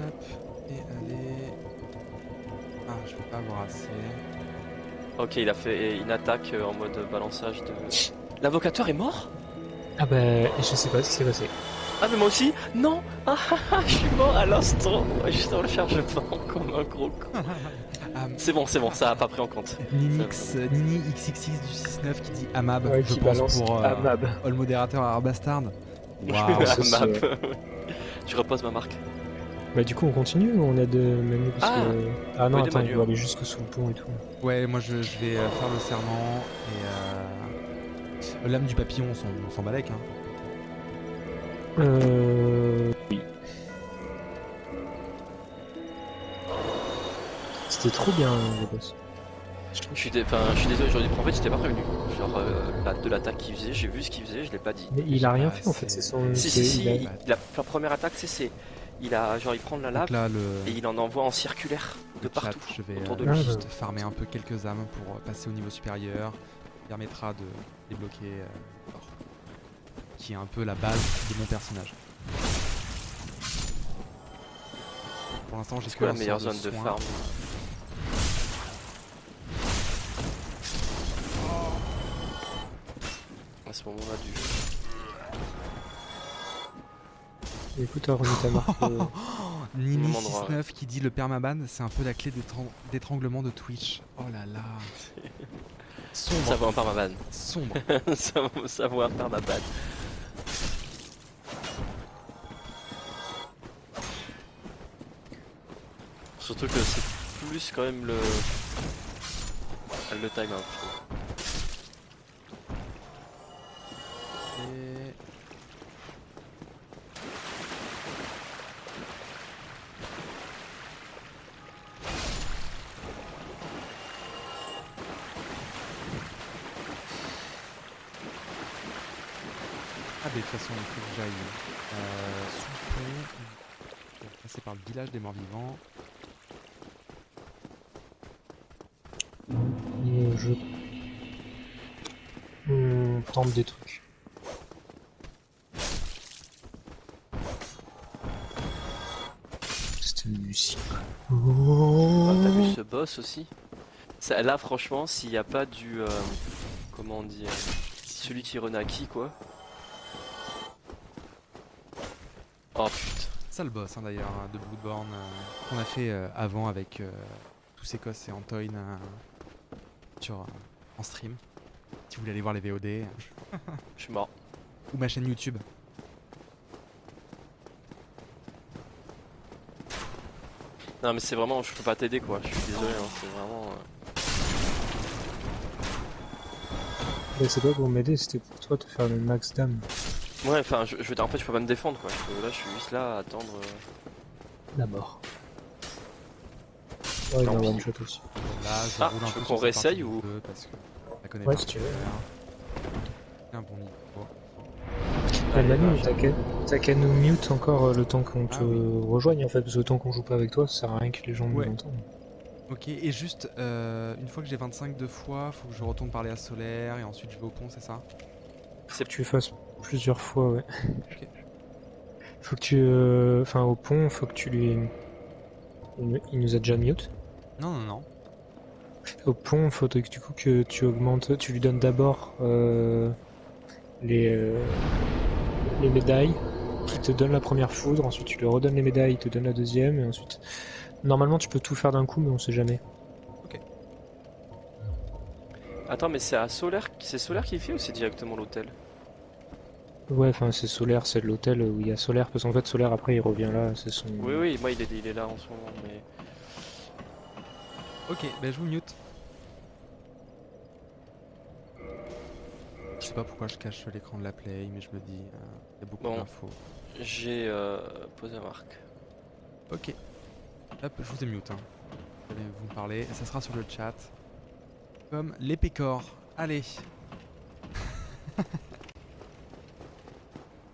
Hop, et allez. Ah, je peux pas avoir assez. Ok, il a fait une attaque en mode balançage de... L'invocateur est mort? Ah bah, je sais pas ce qui s'est passé. Ah mais moi aussi? Non! Ah ah ah, je suis mort à l'instant! Juste dans le chargement, comme un gros con. Ah, C'est bon, ça a pas pris en compte. Nini XXX du 6-9 qui dit Amab, Ouais, je qui pense balance pour Amab. All Modérateur à Arbastard. Je Waouh. pense La aussi, map. ouais. Je repose ma marque. Bah du coup on continue ou on aide Manu parce Ah! que... Ah non Oui, attends, il Manu. doit aller jusque sous le pont et tout. Ouais, moi je vais faire le serment et l'âme du papillon, on s'en balèque. Hein. Oui. C'était trop bien le boss. Je suis désolé aujourd'hui, en fait j'étais pas prévenu. Genre de l'attaque qu'il faisait, j'ai vu ce qu'il faisait, je l'ai pas dit. Mais il a rien Bah, fait en fait, c'est son... Si, il a- la première attaque il prend de la Donc lave là, et il en envoie en circulaire de le chat, partout je vais autour de Ah, lui. juste farmer un peu quelques âmes pour passer au niveau supérieur. Permettra de débloquer l'or, qui est un peu la base de mon personnage. Pour l'instant, j'ai C'est que quoi la un meilleure sort zone de soin. farm? À ce moment-là du jeu. Écoute, t'as remis ta marque. Nini Même endroit, 69 qui dit le permaban, c'est un peu la clé d'étranglement de Twitch. Oh là là. Ça Sombre. vaut un permaban. Sombre. Ça vaut un permaban. Surtout que c'est plus quand même le time out, je trouve. Et... Ah, mais de toute façon, il faut que j'aille sous le pont. Je vais passer par le village des morts vivants. Je... On tente des trucs. C'était Lucie. Ah, t'as vu Oh ce boss aussi? Là franchement s'il n'y a pas du... comment on dit celui qui renaki quoi. Oh putain. Ça le boss hein, d'ailleurs de Bloodborne qu'on a fait avant avec tous Écosse et Antoine en stream. Si vous voulez aller voir les VOD Je suis mort. ou ma chaîne YouTube. Non mais c'est vraiment, je peux pas t'aider quoi, je suis désolé, hein, c'est vraiment... Mais c'est pas pour m'aider, c'était pour toi de faire le max d'âme. Ouais enfin en fait je peux pas me défendre quoi, là je suis juste là à attendre... La mort. Ouais, il Tant va pis. one shot aussi. Là, je Ah, roule tu un veux peu qu'on sur cette réessaye partie ou- du jeu parce que je la connais Ouais, pas si tu par veux. cœur. Un bon niveau. Bah, Manu, bah, t'as qu'à nous mute encore le temps qu'on Ah te oui. rejoigne en fait, parce que le temps qu'on joue pas avec toi, ça sert à rien que les gens Ouais. nous entendent. Ok, et juste une fois que j'ai 25 de fois, faut que je retourne parler à Solaire et ensuite je vais au pont, c'est ça? Faut que tu fasses plusieurs fois, ouais. Ok. Faut que tu... Enfin, au pont, faut que tu lui... Il nous a déjà mute. Non, non, non. Au pont, faut que du coup que tu augmentes... Tu lui donnes d'abord les médailles, qui te donne la première foudre, ensuite tu lui redonnes les médailles, il te donne la deuxième, et ensuite... Normalement, tu peux tout faire d'un coup, mais on sait jamais. Attends mais c'est Solaire qui le fait ou c'est directement l'hôtel? Ouais, enfin, c'est Solaire, c'est l'hôtel où il y a Solaire, parce qu'en fait, Solaire, après, il revient là, c'est son... Oui, moi il est là en ce moment mais... Ok, bah je vous mute. Je sais pas pourquoi je cache l'écran de la play, mais je me dis, il y a beaucoup Bon. d'infos. J'ai posé la marque. Ok. Hop, je vous ai mute. Hein. Vous me parlez, et ça sera sur le chat. Comme les pécores. Allez.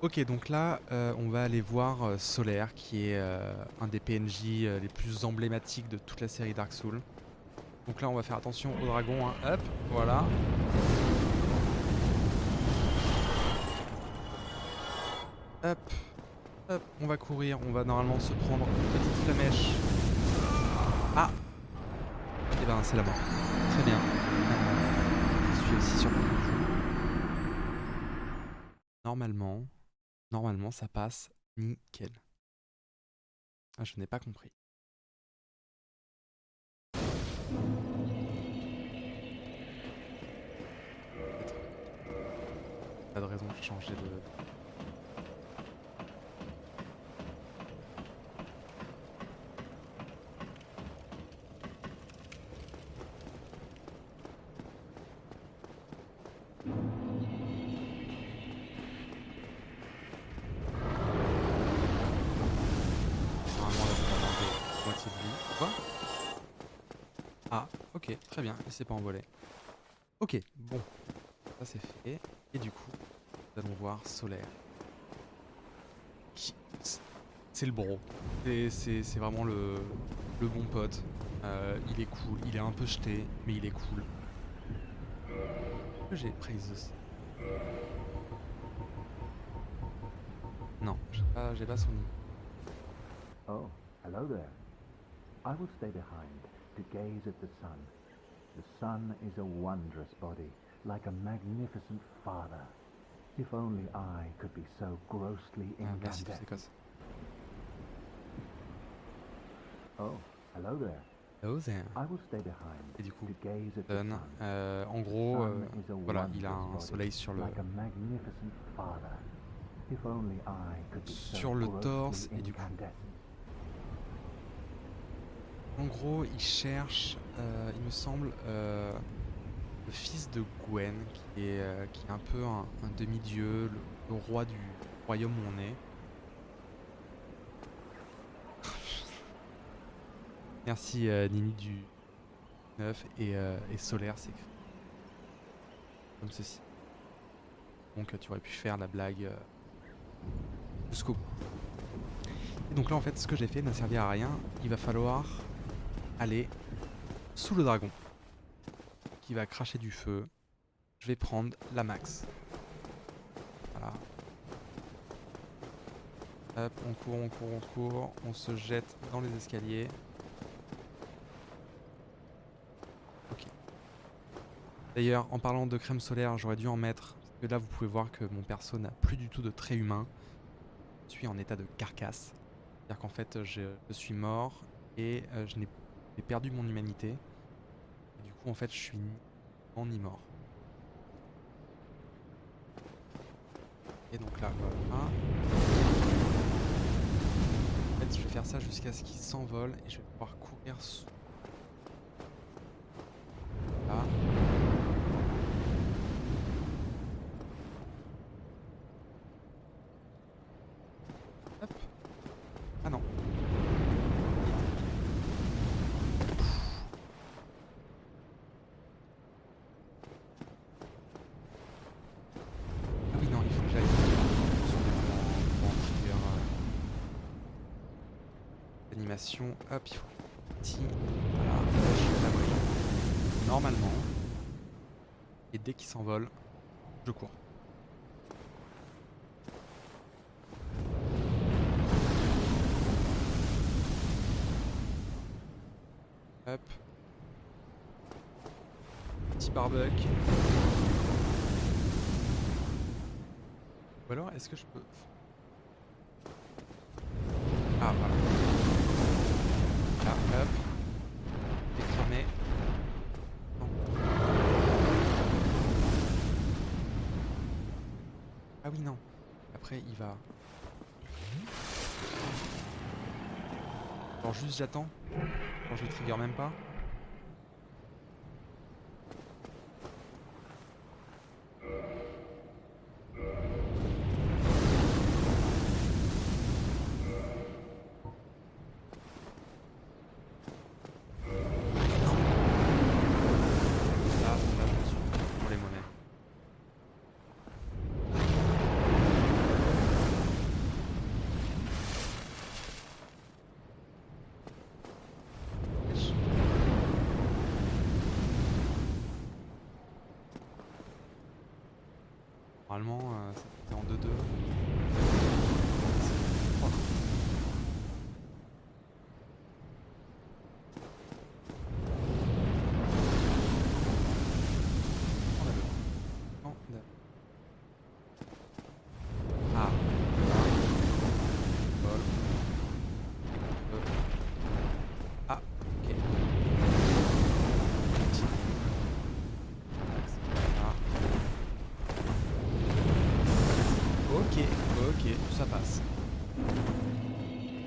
Ok, donc là, on va aller voir Solaire, qui est un des PNJ les plus emblématiques de toute la série Dark Souls. Donc là, on va faire attention au dragon. Hein. Hop, voilà. Hop. Hop, on va courir, on va normalement se prendre une petite flamèche. Ah! Et ben c'est la mort. Très bien. Je suis aussi surpris. Normalement ça passe nickel. Ah, je n'ai pas compris. Pas de raison de changer de... Normalement là ça va manger moitié de vie. Quoi? Ah, ok, très bien, il s'est pas envolé. Ok, bon, ça c'est fait. Et du coup, nous allons voir Solaire. C'est le bro. C'est vraiment le bon pote. Il est cool, il est un peu jeté, mais il est cool. Est-ce que j'ai prise aussi? Non, j'ai pas son niveau. Oh, hello there. I will stay behind to gaze at the sun. The sun is a wondrous body, like a magnificent father. If only I could be so grossly Ah, merci tous incandescent. Écosse. Oh, hello there. Hello there. I will stay behind Et du coup, to gaze at the Sun, sun. en gros, The sun is a voilà, il a wondrous un body, soleil sur le, like a magnificent father. If only I could be so sur le torse grossly et du coup. incandescent. En gros, il cherche, il me semble, le fils de Gwen, qui est un peu un demi-dieu, le roi du royaume où on est. Merci Nini du 9 et Solaire, c'est comme ceci. Donc tu aurais pu faire la blague jusqu'au bout. Et donc là en fait ce que j'ai fait n'a servi à rien. Il va falloir aller sous le dragon qui va cracher du feu. Je vais prendre la max. Voilà. Hop, on court, on se jette dans les escaliers. Ok. D'ailleurs, en parlant de crème solaire, j'aurais dû en mettre. Parce que là, vous pouvez voir que mon perso n'a plus du tout de traits humains. Je suis en état de carcasse. C'est-à-dire qu'en fait, je suis mort et j'ai perdu mon humanité. Et du coup, en fait, je suis ni vivant ni mort. Et donc là, voilà. En fait, je vais faire ça jusqu'à ce qu'il s'envole et je vais pouvoir courir sous. Là. Hop. Ah non. Ah oui, non, il faut que j'aille sur mon trigger d'animation. Hop, il faut petit. Voilà, là, je suis à l'abri. Normalement. Et dès qu'il s'envole, je cours. Hop. Petit barbecue. Ou alors, est-ce que je peux... Ah, voilà. Là, hop. Décramé. Non. Ah oui, non. Après, il va... Alors, juste j'attends. Quand je trigger même pas. Là, je me suis pour les moi-même. Wesh. Normalement, c'était en 2-2. Oh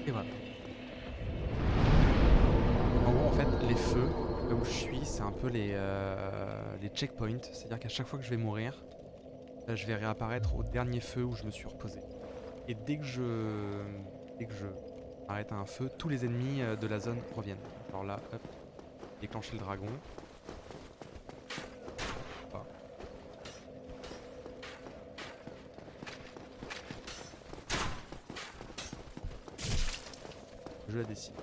Et voilà. En gros, en fait, les feux, là où je suis, c'est un peu les checkpoints. C'est-à-dire qu'à chaque fois que je vais mourir, je vais réapparaître au dernier feu où je me suis reposé. Et dès que je m'arrête à un feu, tous les ennemis de la zone reviennent. Alors là, hop, déclencher le dragon. Voilà. Je la décide.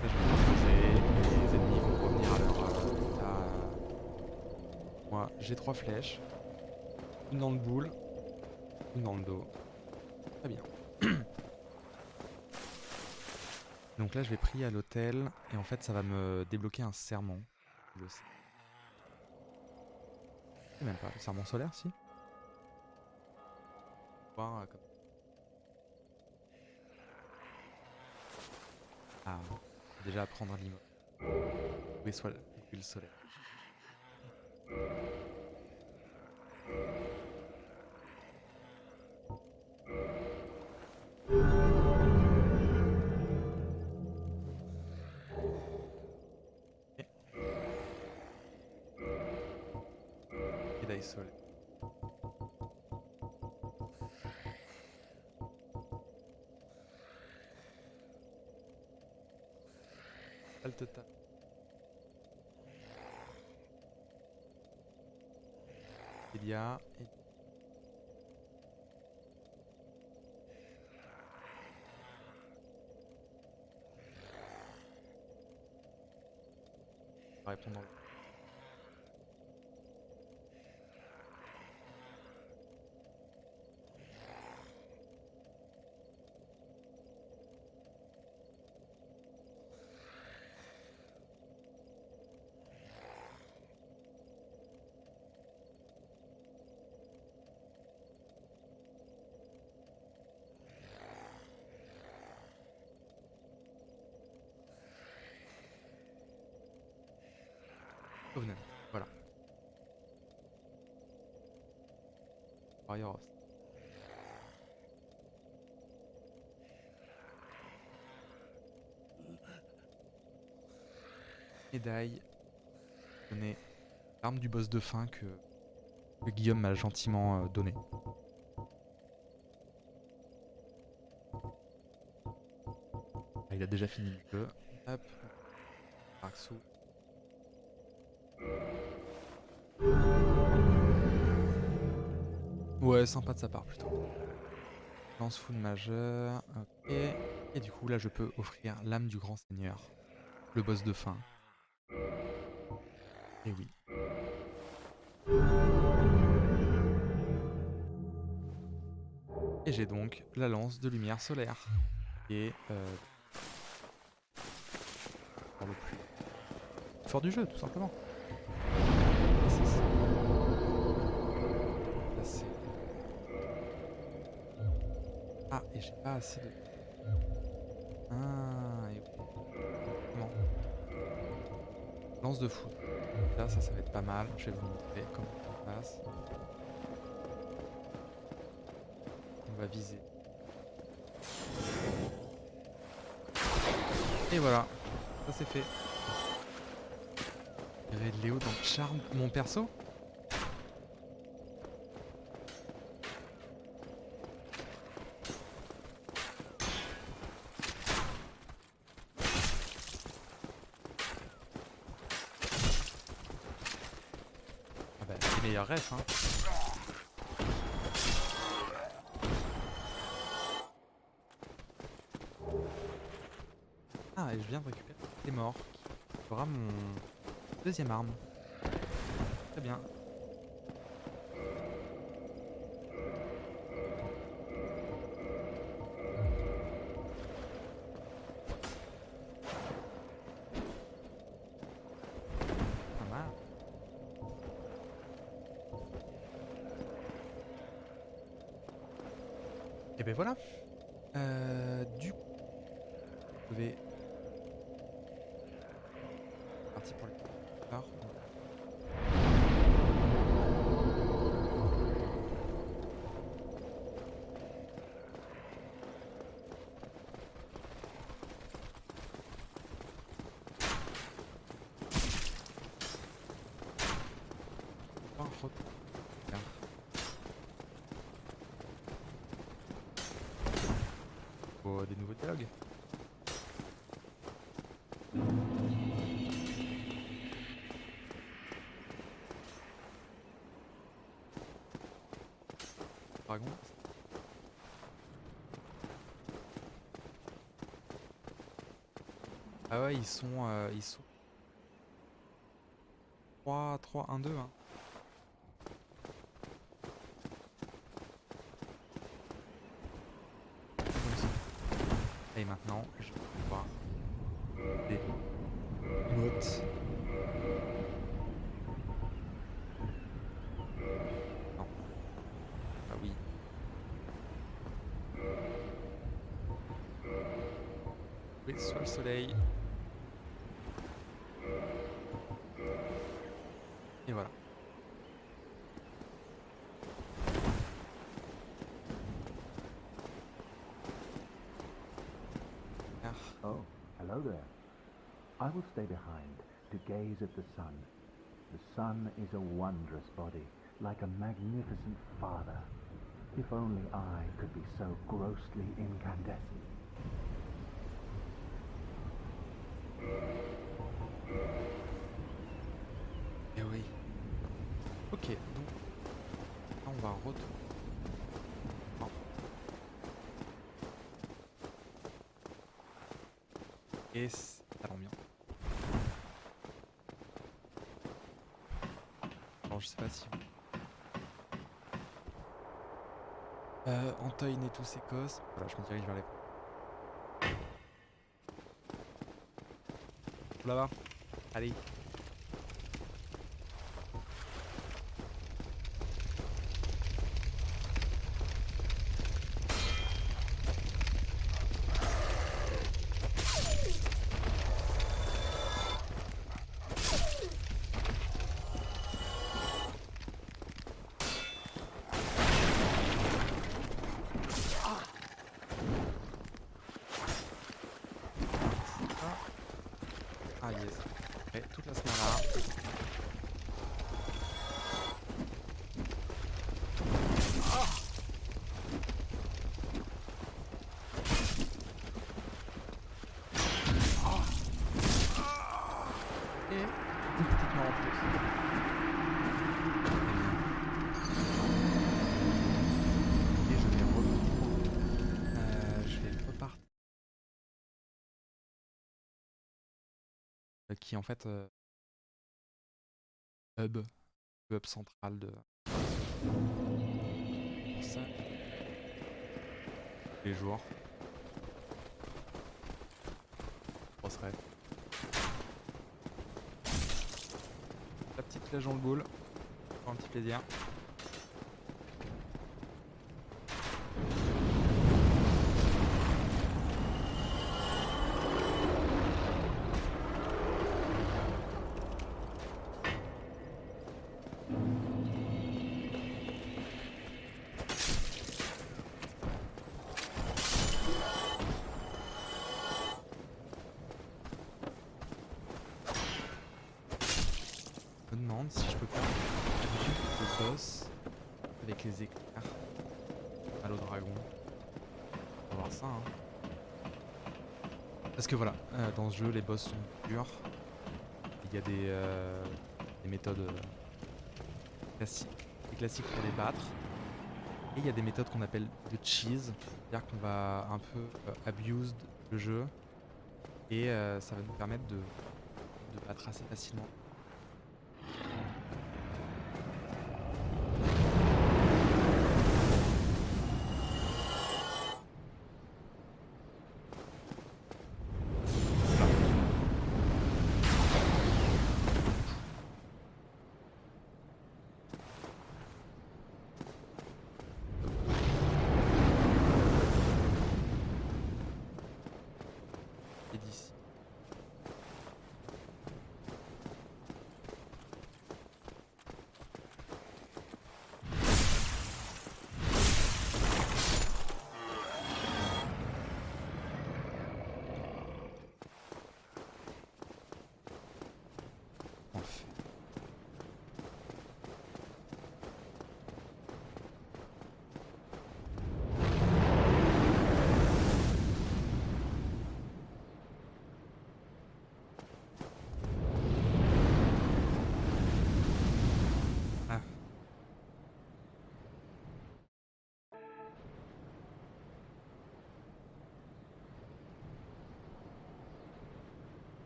Là, je vais me reposer, et les ennemis vont revenir à leur état. Moi, j'ai 3 flèches. Une dans le boule, une dans le dos. Très bien. Donc là, je vais prier à l'hôtel, et en fait, ça va me débloquer un serment. Je le sais. Je sais même pas, le serment solaire, si. Voir, comme... Ah, déjà apprendre à l'immeuble. Où est soit le solaire. Ok. Médaille solaire. Alteta. Il y a... On va répondre dans le... Covenant. Voilà. Warrior Host. Médaille. Donner l'arme du boss de fin que Guillaume m'a gentiment donné. Ah, il a déjà fini le jeu. Hop. Araxou. Ouais, sympa de sa part plutôt. Lance food majeur. Ok. Et du coup, là, je peux offrir l'âme du grand seigneur. Le boss de fin. Et oui. Et j'ai donc la lance de lumière solaire. Qui est pour le plus fort du jeu, tout simplement. Et c'est ça. Là, c'est... Ah, et j'ai pas assez de... Ah, et... Comment? Lance de foudre. Là, ça va être pas mal. Je vais vous montrer comment ça passe. On va viser. Et voilà, ça c'est fait. Il y avait Léo dans le charme, mon perso. Ah bah, c'est meilleur ref, hein. Ah, et je viens de récupérer les morts, qui sera mon deuxième arme. Très bien. Pas mal. Et ben voilà. Du coup, je vais parti pour les... Alors, trop. Bien. Faut des nouveaux dialogues. Dragon. Ah ouais, ils sont 3, 1, 2, hein. Comme ça. Et maintenant, je vais voir des notes. Non. Ah oui. Oui, soit le soleil. Et voilà. Ah, Oh, hello there. I will stay behind to gaze at the sun. The sun is a wondrous body, like a magnificent father. If only I could be so grossly incandescent. et oui. Ok, donc là on va retourner. Non. Et ça l'ambiance. Alors je sais pas si Antoine et tous ses cosses. Voilà, je me dirige vers les. Là-bas. Allez. Ah yes. Et toute la semaine là. Et une petite mort en plus. Très bien. Et je vais repartir. Qui est en fait hub, le hub central de pour ça tous les jours. On serait la petite flèche dans le boule pour un petit plaisir. Je me demande si je peux pas le boss avec les éclairs à l'eau dragon. On va voir ça, hein. Parce que voilà, dans ce jeu les boss sont durs. Il y a des méthodes classiques pour les battre. Et il y a des méthodes qu'on appelle de cheese. C'est-à-dire qu'on va un peu abuse le jeu. Et ça va nous permettre de battre assez facilement. Et d'ici.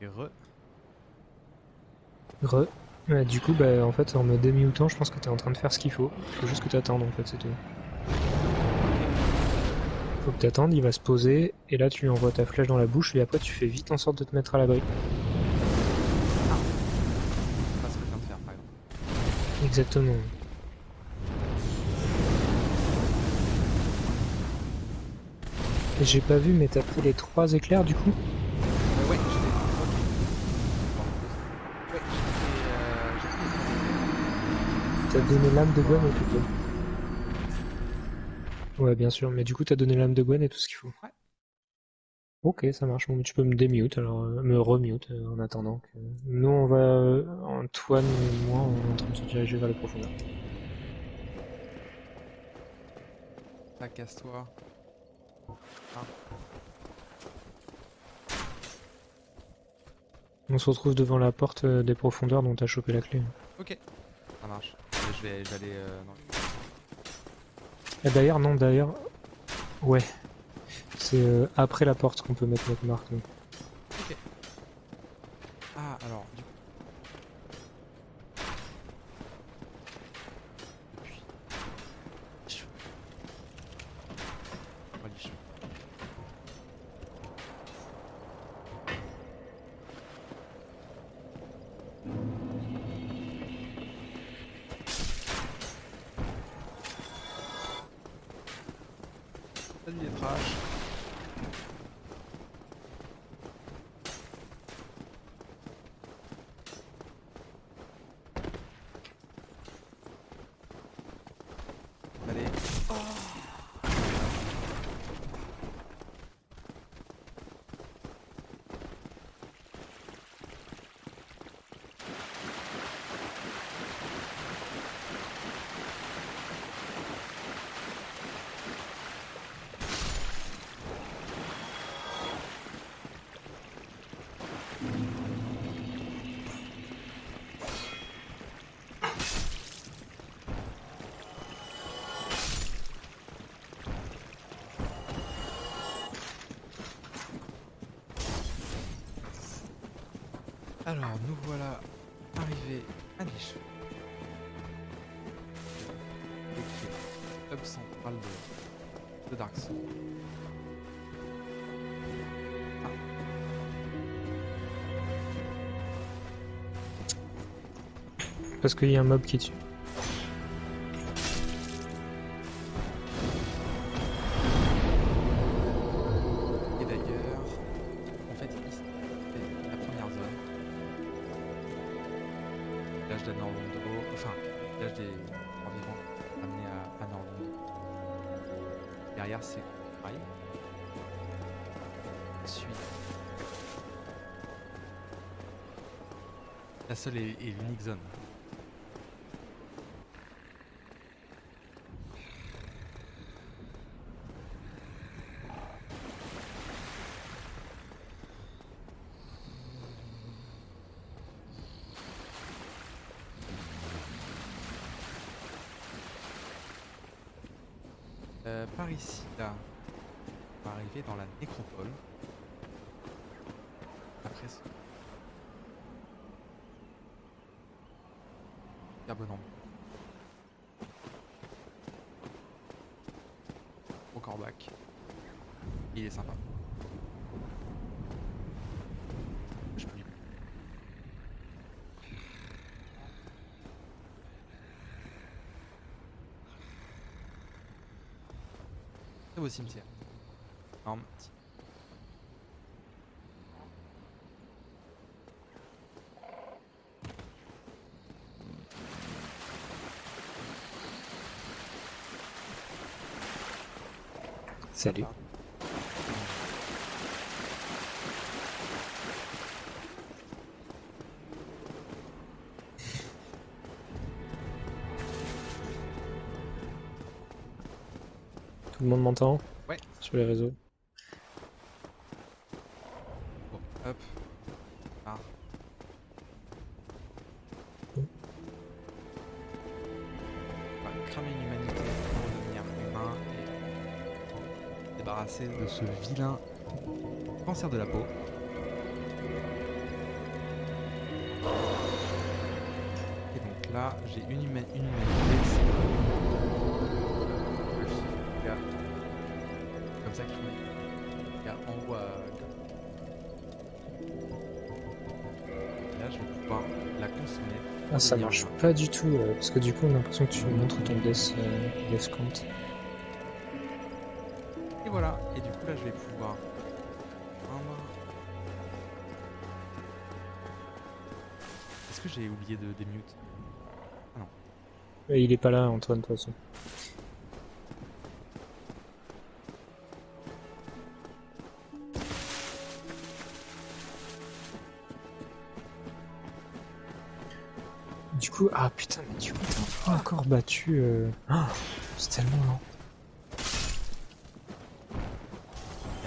Et re. Re. Ouais, du coup, bah, en fait, en me démutant, je pense que t'es en train de faire ce qu'il faut. Faut juste que t'attendes, en fait, c'est tout. Faut que t'attendes, il va se poser, et là, tu lui envoies ta flèche dans la bouche, et après, tu fais vite en sorte de te mettre à l'abri. C'est pas ce que je viens de faire, par exemple. Exactement. Et j'ai pas vu, mais t'as pris les 3 éclairs, du coup? Ouais, je l'ai. Ouais, j'ai T'as donné l'âme de Gwen et tout. Ouais, bien sûr, mais du coup, t'as donné l'âme de Gwen et tout ce qu'il faut. Ouais. Ok, ça marche. Bon, mais tu peux me démute, alors me remute en attendant. Nous, on va, Antoine et moi, on est en train de se diriger vers les profondeurs. Ça casse-toi. Ah. On se retrouve devant la porte des profondeurs dont t'as chopé la clé. Ok, ça marche. Je vais aller dans le... Et d'ailleurs, non, d'ailleurs, ouais, c'est après la porte qu'on peut mettre notre marque. nous. Ok. Ah, alors, du coup... Depuis... Les cheveux. Oh, les cheveux. Salut les trash. Allez. Alors, nous voilà arrivés à Niche. Le hub central de Dark Souls. Parce qu'il y a un mob qui tue. Et d'ailleurs, en fait, ici, c'est la première zone. Village d'Anorlondo, enfin, village des morts vivants amené à Anorlondo. Derrière, c'est pareil. Ensuite, la seule et l'unique zone. Par ici, là, on va arriver dans la nécropole. Après, c'est super bon endroit. Au Corbac. Il est sympa. Je peux lui... Très beau cimetière. Énorme. Salut. Tout le monde m'entend? Ouais. Sur les réseaux. Bon, hop. Ah. On va cramer une humanité pour devenir humain et débarrasser de ce vilain cancer de la peau. là, j'ai une humanité. C'est le chiffre. Il y a- Comme ça qu'ils font. Il y a en haut à là, je vais pouvoir la consommer. Ah, ça Devenir marche un- pas du tout, parce que du coup, on a l'impression que tu montres ton death count. Et voilà. Et du coup, là, je vais pouvoir prendre. Est-ce que j'ai oublié de démute? Et il est pas là, Antoine, de toute façon. Du coup, ah putain, mais du coup, t'as pas encore battu. Ah, c'est tellement lent.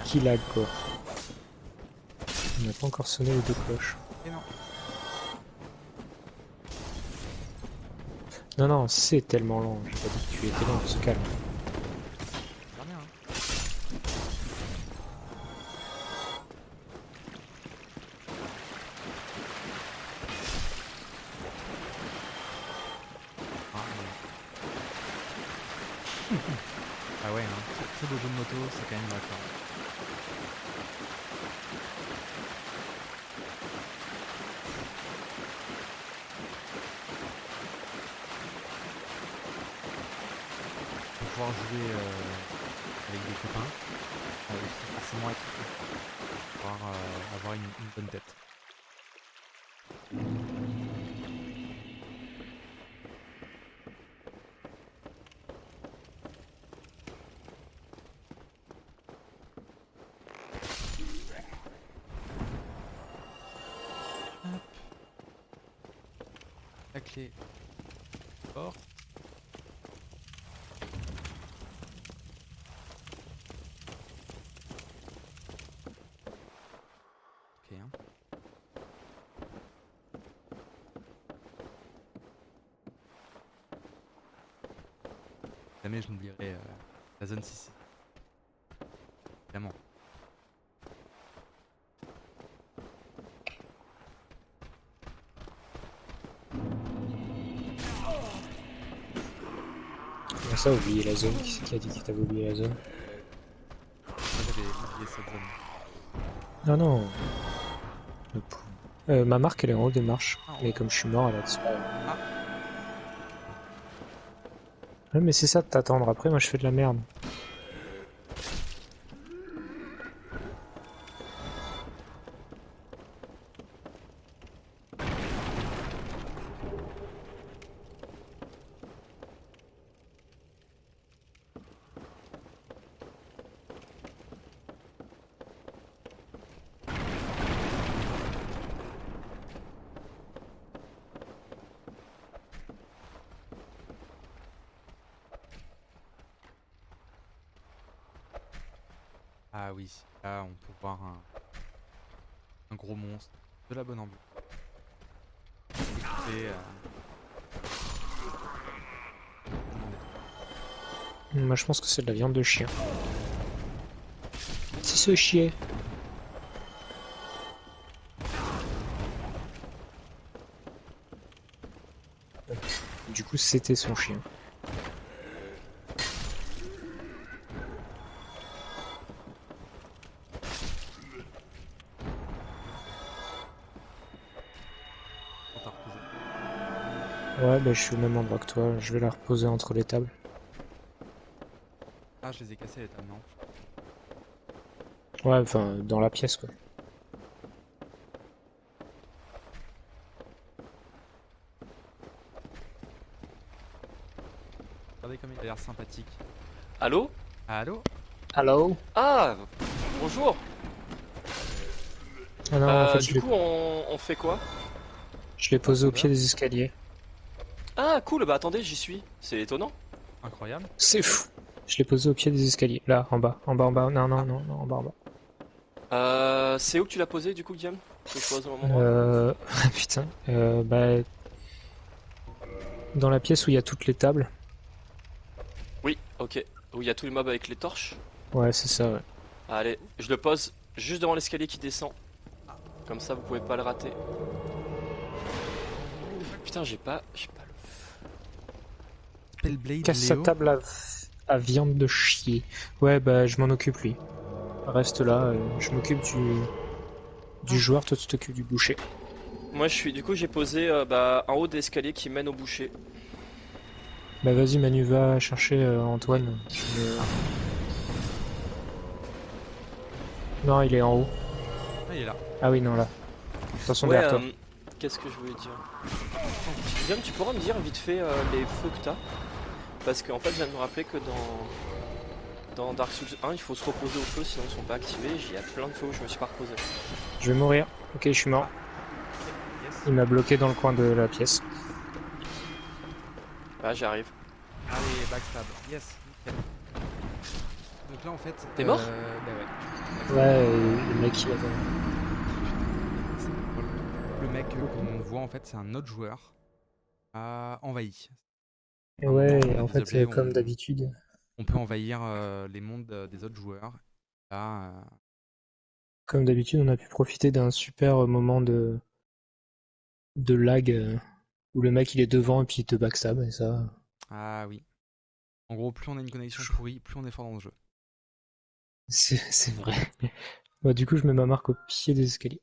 Qui lag, quoi. On n'a pas encore sonné les deux cloches. Et non. Non, non, c'est tellement lent. J'ai pas dit que tu étais lent, on se calme. Super bien, hein. Ah, ouais. Ah ouais, hein. Très beau jeu de moto, c'est quand même d'accord. Pour pouvoir jouer avec des copains, il faut forcément être pour pouvoir avoir une bonne tête. Hop. La clé porte. Ok, hein. Jamais je n'oublierai la zone 6. Évidemment. Comment ça, oublier la zone? Qui c'est qui a dit qu'il t'avait oublié la zone? Moi j'avais oublié cette zone. Non, non. Le pou- ma marque, elle est en haut des marches. Ah, Mais comme je suis mort, elle a disparu. Ah. Ouais, mais c'est ça de t'attendre. Après, moi, je fais de la merde. Ah oui, là on peut voir un gros monstre, de la bonne ambiance. Écoutez, Moi, je pense que c'est de la viande de chien. C'est ce chier. Du coup, c'était son chien. on t'a reposé. Ouais, bah, je suis au même endroit que toi. Je vais la reposer entre les tables. Ah, je les ai cassés les tables, non? Ouais, enfin, dans la pièce, quoi. Regardez comme il a l'air sympathique. Allô? Allô? Hello? Ah, bonjour. Ah non, en fait, Du coup, on fait quoi? je l'ai posé au pied des escaliers. Ah, cool. Bah attendez, j'y suis. C'est étonnant. Incroyable. C'est fou. Je l'ai posé au pied des escaliers. Là, en bas. En bas, en bas. Non, non, non, non, en bas, en bas. C'est où que tu l'as posé du coup, Guillaume? Que je pose au même endroit? Putain. Bah, dans la pièce où il y a toutes les tables. Oui, ok. Où il y a tous les mobs avec les torches. Ouais, c'est ça, ouais. Allez, je le pose juste devant l'escalier qui descend. Comme ça, vous pouvez pas le rater. Putain, j'ai pas le Spellblade, Casse sa Léo. table à viande de chier. Ouais, bah je m'en occupe lui. Reste là, je m'occupe du joueur, toi tu t'occupes du boucher. Moi, du coup, j'ai posé en haut de l'escalier qui mène au boucher. Bah vas-y Manu, va chercher Antoine. Non, il est en haut. Ah, il est là. Ah oui, non, là. Attention Ouais, derrière toi. qu'est-ce que je voulais dire? Guillaume, tu pourras me dire vite fait les feux que t'as? Parce qu'en fait, je viens de me rappeler que dans Dark Souls 1, il faut se reposer au feu, sinon ils sont pas activés. Il y a plein de feux où je me suis pas reposé. Je vais mourir. Ok, je suis mort. Yes. Il m'a bloqué dans le coin de la pièce. Ah, j'y arrive. Allez, backstab. Yes. Nickel. Donc là, en fait. T'es mort Bah ouais. Ouais, le mec il attend. C'est drôle. Le mec qu'on voit, en fait, c'est un autre joueur envahi. Et Un ouais, moment, on a en des fait, objets, comme d'habitude. On peut envahir les mondes des autres joueurs. Là, Comme d'habitude, on a pu profiter d'un super moment de lag où le mec il est devant et puis il te backstab et ça. ah oui. En gros, plus on a une connexion pourrie, plus on est fort dans le jeu. C'est vrai. Bah, du coup, je mets ma marque au pied des escaliers.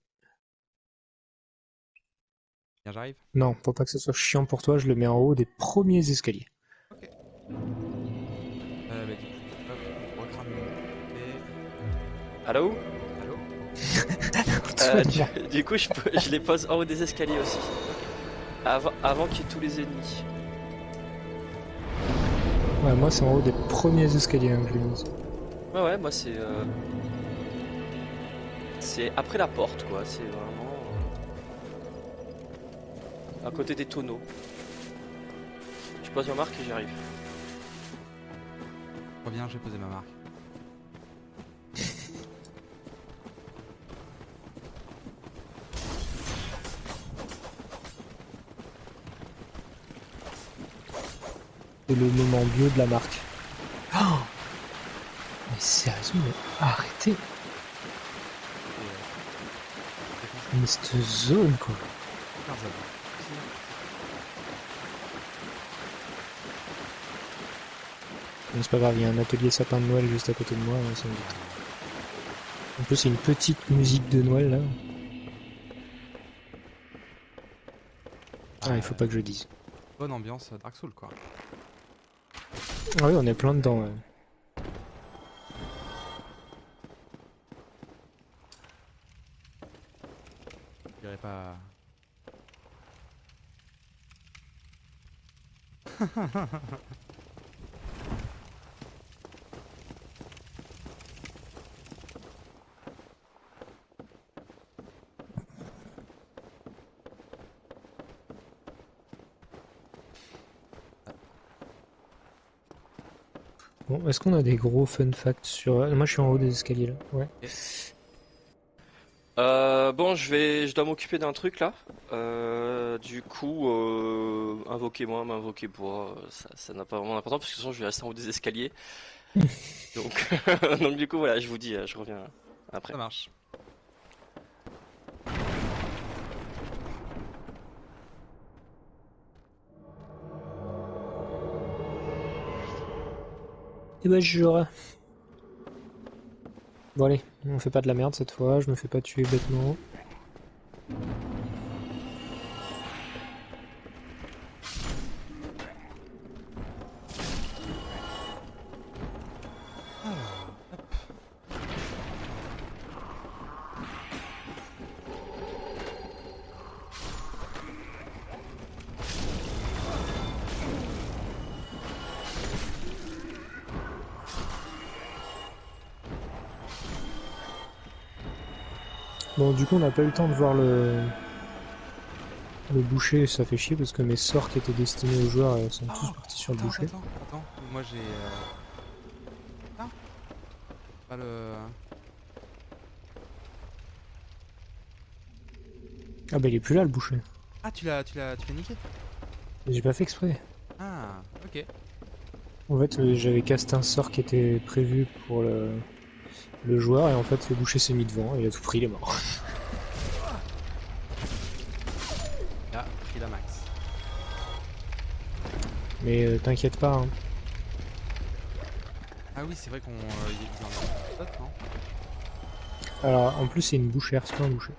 Bien, j'arrive. Non, pour pas que ce soit chiant pour toi, je le mets en haut des premiers escaliers. Ok. Bah, du coup, hop, on recrame et... Allô? Allô? Du coup, je les pose en haut des escaliers aussi. Avant qu'il y ait tous les ennemis. Ouais, moi c'est en haut des premiers escaliers hein, que je l'ai mis. Ouais, moi c'est après la porte quoi. C'est vraiment à côté des tonneaux. Je pose ma marque et j'arrive. Reviens, j'ai posé ma marque. C'est le moment bio de la marque. Oh mais sérieusement, mais arrêtez. Mais cette zone quoi. Mais c'est pas grave, il y a un atelier sapin de Noël juste à côté de moi, ça me dit. En plus, c'est une petite musique de Noël là. Ah, il faut pas que je le dise. Bonne ambiance Dark Souls, quoi. Ah oui, on est plein dedans. Ouais. Je dirais pas... Bon, est-ce qu'on a des gros fun facts sur... Moi, je suis en haut des escaliers là. Ouais. Bon, je dois m'occuper d'un truc là. Du coup, invoquez-moi, m'invoquez-moi, ça n'a pas vraiment d'importance parce que sinon je vais rester en haut des escaliers. Donc, donc du coup, voilà, je vous dis, je reviens après. Ça marche. Et bah, j'aurai. Bon, allez, on fait pas de la merde cette fois, je me fais pas tuer bêtement. Bon, du coup, on n'a pas eu le temps de voir le boucher, ça fait chier parce que mes sorts qui étaient destinés aux joueurs sont tous partis sur le boucher. Attends, moi j'ai... Ah, pas le... Ah bah il est plus là le boucher. Ah, tu l'as niqué? J'ai pas fait exprès. Ah, ok. En fait, j'avais casté un sort qui était prévu pour le joueur et en fait le boucher s'est mis devant et il a tout pris, il est mort. Il a pris la max. Mais t'inquiète pas, hein. Ah oui, c'est vrai qu'on y en a d'autres, non? Alors, en plus, c'est une bouchère, c'est pas un boucher.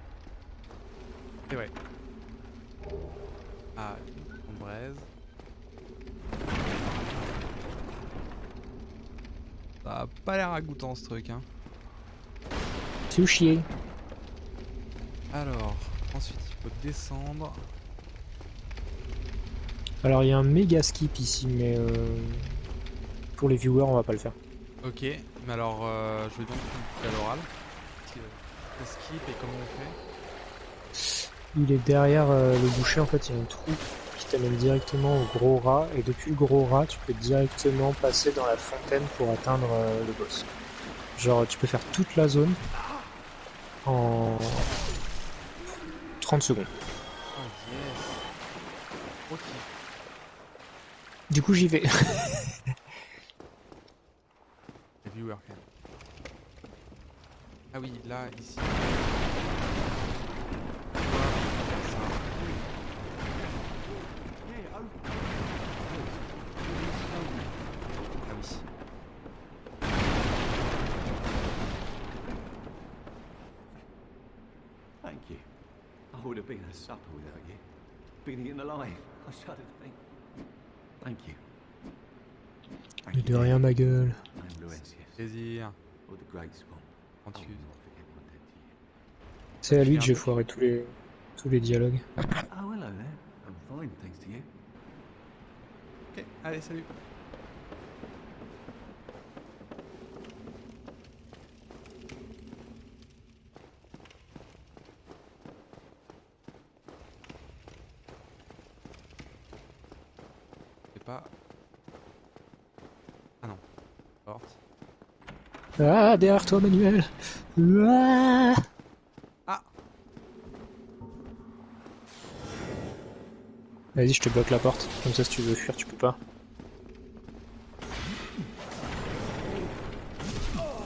C'est vrai. Ah, une braise. Ça a pas l'air ragoûtant ce truc, hein. C'est où chier. Alors, ensuite il faut descendre. Alors, il y a un méga skip ici, mais pour les viewers, on va pas le faire. Ok, mais alors je veux donc que tu le fais à l'oral. Le skip et comment on fait? Il est derrière le boucher, en fait, il y a un trou qui t'amène directement au gros rat, et depuis le gros rat, tu peux directement passer dans la fontaine pour atteindre le boss. Genre, tu peux faire toute la zone en 30 secondes. Oh yes. Ok. Du coup, j'y vais. Les viewers quand même. Ah oui, là, ici. Ah oui. Thank you. I would have been at supper without you. Been eaten alive. I shudder to think. Thank you. Thank Mais you, de rien, ma gueule. I'm Laurentius, Plaisir. or the Great Swamp. Quand I tu... will not forget my debt to you. C'est à lui fais que un j'ai truc. foiré tous les dialogues. Oh, hello there. I'm fine, thanks to you. Ok, allez, salut. C'est pas... Ah non. Porte. Ah, derrière toi, Manuel. Ah. Ah. Vas-y, je te bloque la porte. Comme ça, si tu veux fuir, tu peux pas.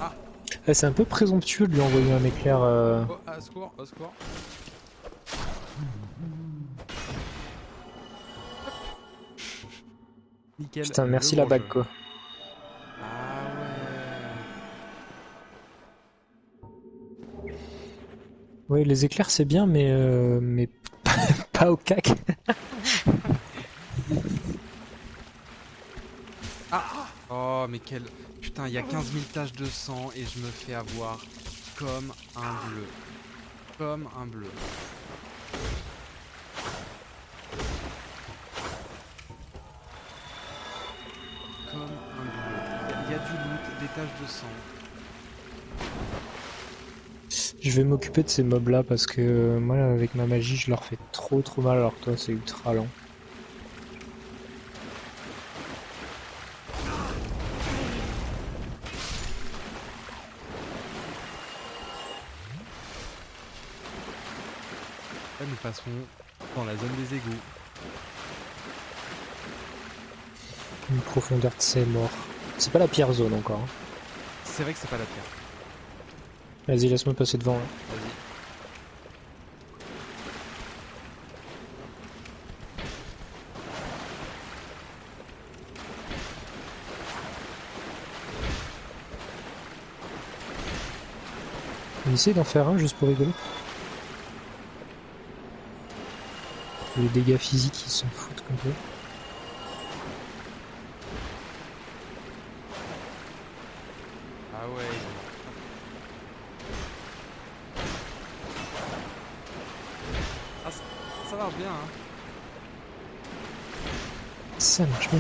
Ah. C'est un peu présomptueux de lui envoyer un éclair. Oh, à secours, au secours. Nickel. Putain, le merci la gros bague, jeu. quoi. Ah ouais. Oui, les éclairs, c'est bien, mais pas au cac. Ah. Oh, mais quel... Putain, il y a 15 000 taches de sang et je me fais avoir comme un bleu. Comme un bleu. Comme un bleu. Il y a du loot, des taches de sang. Je vais m'occuper de ces mobs-là parce que moi, avec ma magie, je leur fais trop mal, alors que toi, c'est ultra lent. Là, nous passons dans la zone des égouts. Une profondeur de ses morts. C'est pas la pire zone encore. Hein. C'est vrai que c'est pas la pire. Vas-y, laisse-moi passer devant. Là. Vas-y. On essaie d'en faire un juste pour rigoler. Les dégâts physiques, ils s'en foutent complètement. Ah ouais. Ah, ça marche bien, hein. Ça marche bien.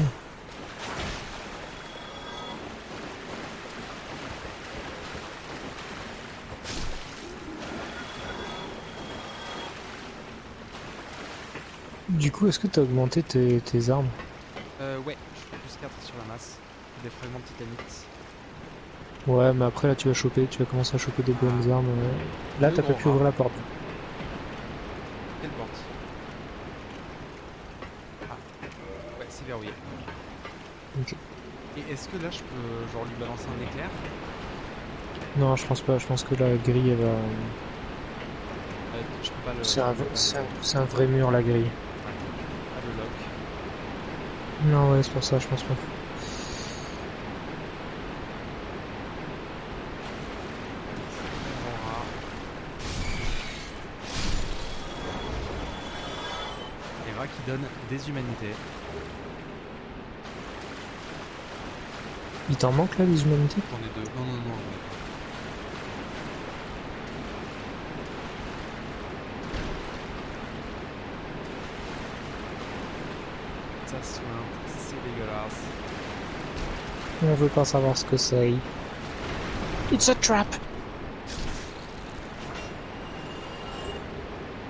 Du coup, est-ce que t'as augmenté tes armes? Ouais, je suis plus 4 sur la masse. Des fragments de titanite. Ouais, mais après là tu vas commencer à choper des bonnes armes. Là Le t'as pas gros pu rat. ouvrir la porte. Quelle porte? Ah, ouais, c'est verrouillé. Ok. Et est-ce que là je peux genre lui balancer un éclair? Non, je pense pas, je pense que la grille elle va. Je peux pas le... C'est je peux pas le- un vrai mur la grille. Ah, le lock. Non, ouais, c'est pour ça, je pense pas. Aurora. Et Ra qui donne des humanités. Il t'en manque là, les humanités? J'en ai deux. Non, non, non. Ça sointe, c'est dégueulasse. On veut pas savoir ce que c'est. It's a trap!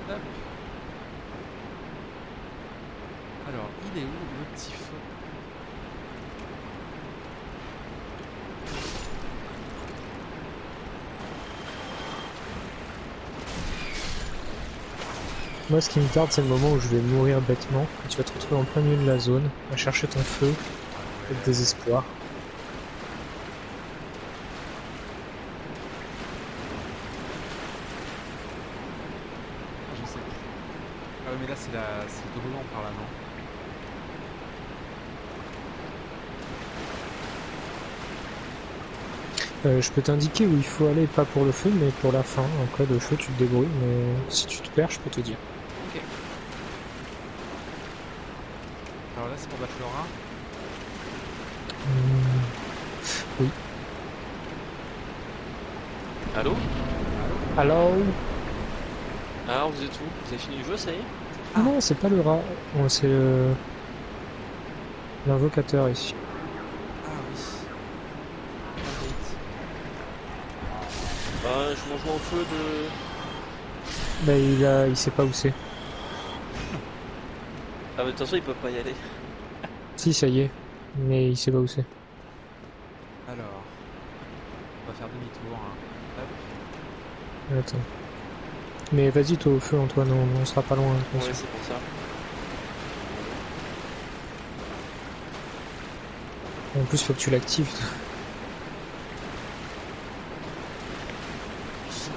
Hop. Alors, il est où le petit feu? Moi, ce qui me tarde, c'est le moment où je vais mourir bêtement. Et tu vas te retrouver en plein milieu de la zone, à chercher ton feu, avec désespoir. Je sais. Ah ouais, mais là, c'est le toboggan par là, non? Je peux t'indiquer où il faut aller, pas pour le feu, mais pour la fin. Après, le feu, tu te débrouilles, mais si tu te perds, je peux te dire. Ok. Alors là, c'est pour battre le rat. Oui. Allô? Alors? Alors vous êtes où? Vous avez fini le jeu, ça y est? Ah non, c'est pas le rat. Oh, c'est l'invocateur ici. Ah oui. Je mange au feu de... Bah, il sait pas où c'est. Ah mais de toute façon ils peuvent pas y aller. Si, ça y est. Mais il sait pas où c'est. Alors, on va faire demi-tour. Hein. Hop. Attends. Mais vas-y, toi au feu, Antoine, on sera pas loin. Ouais c'est pour ça. En plus, faut que tu l'actives.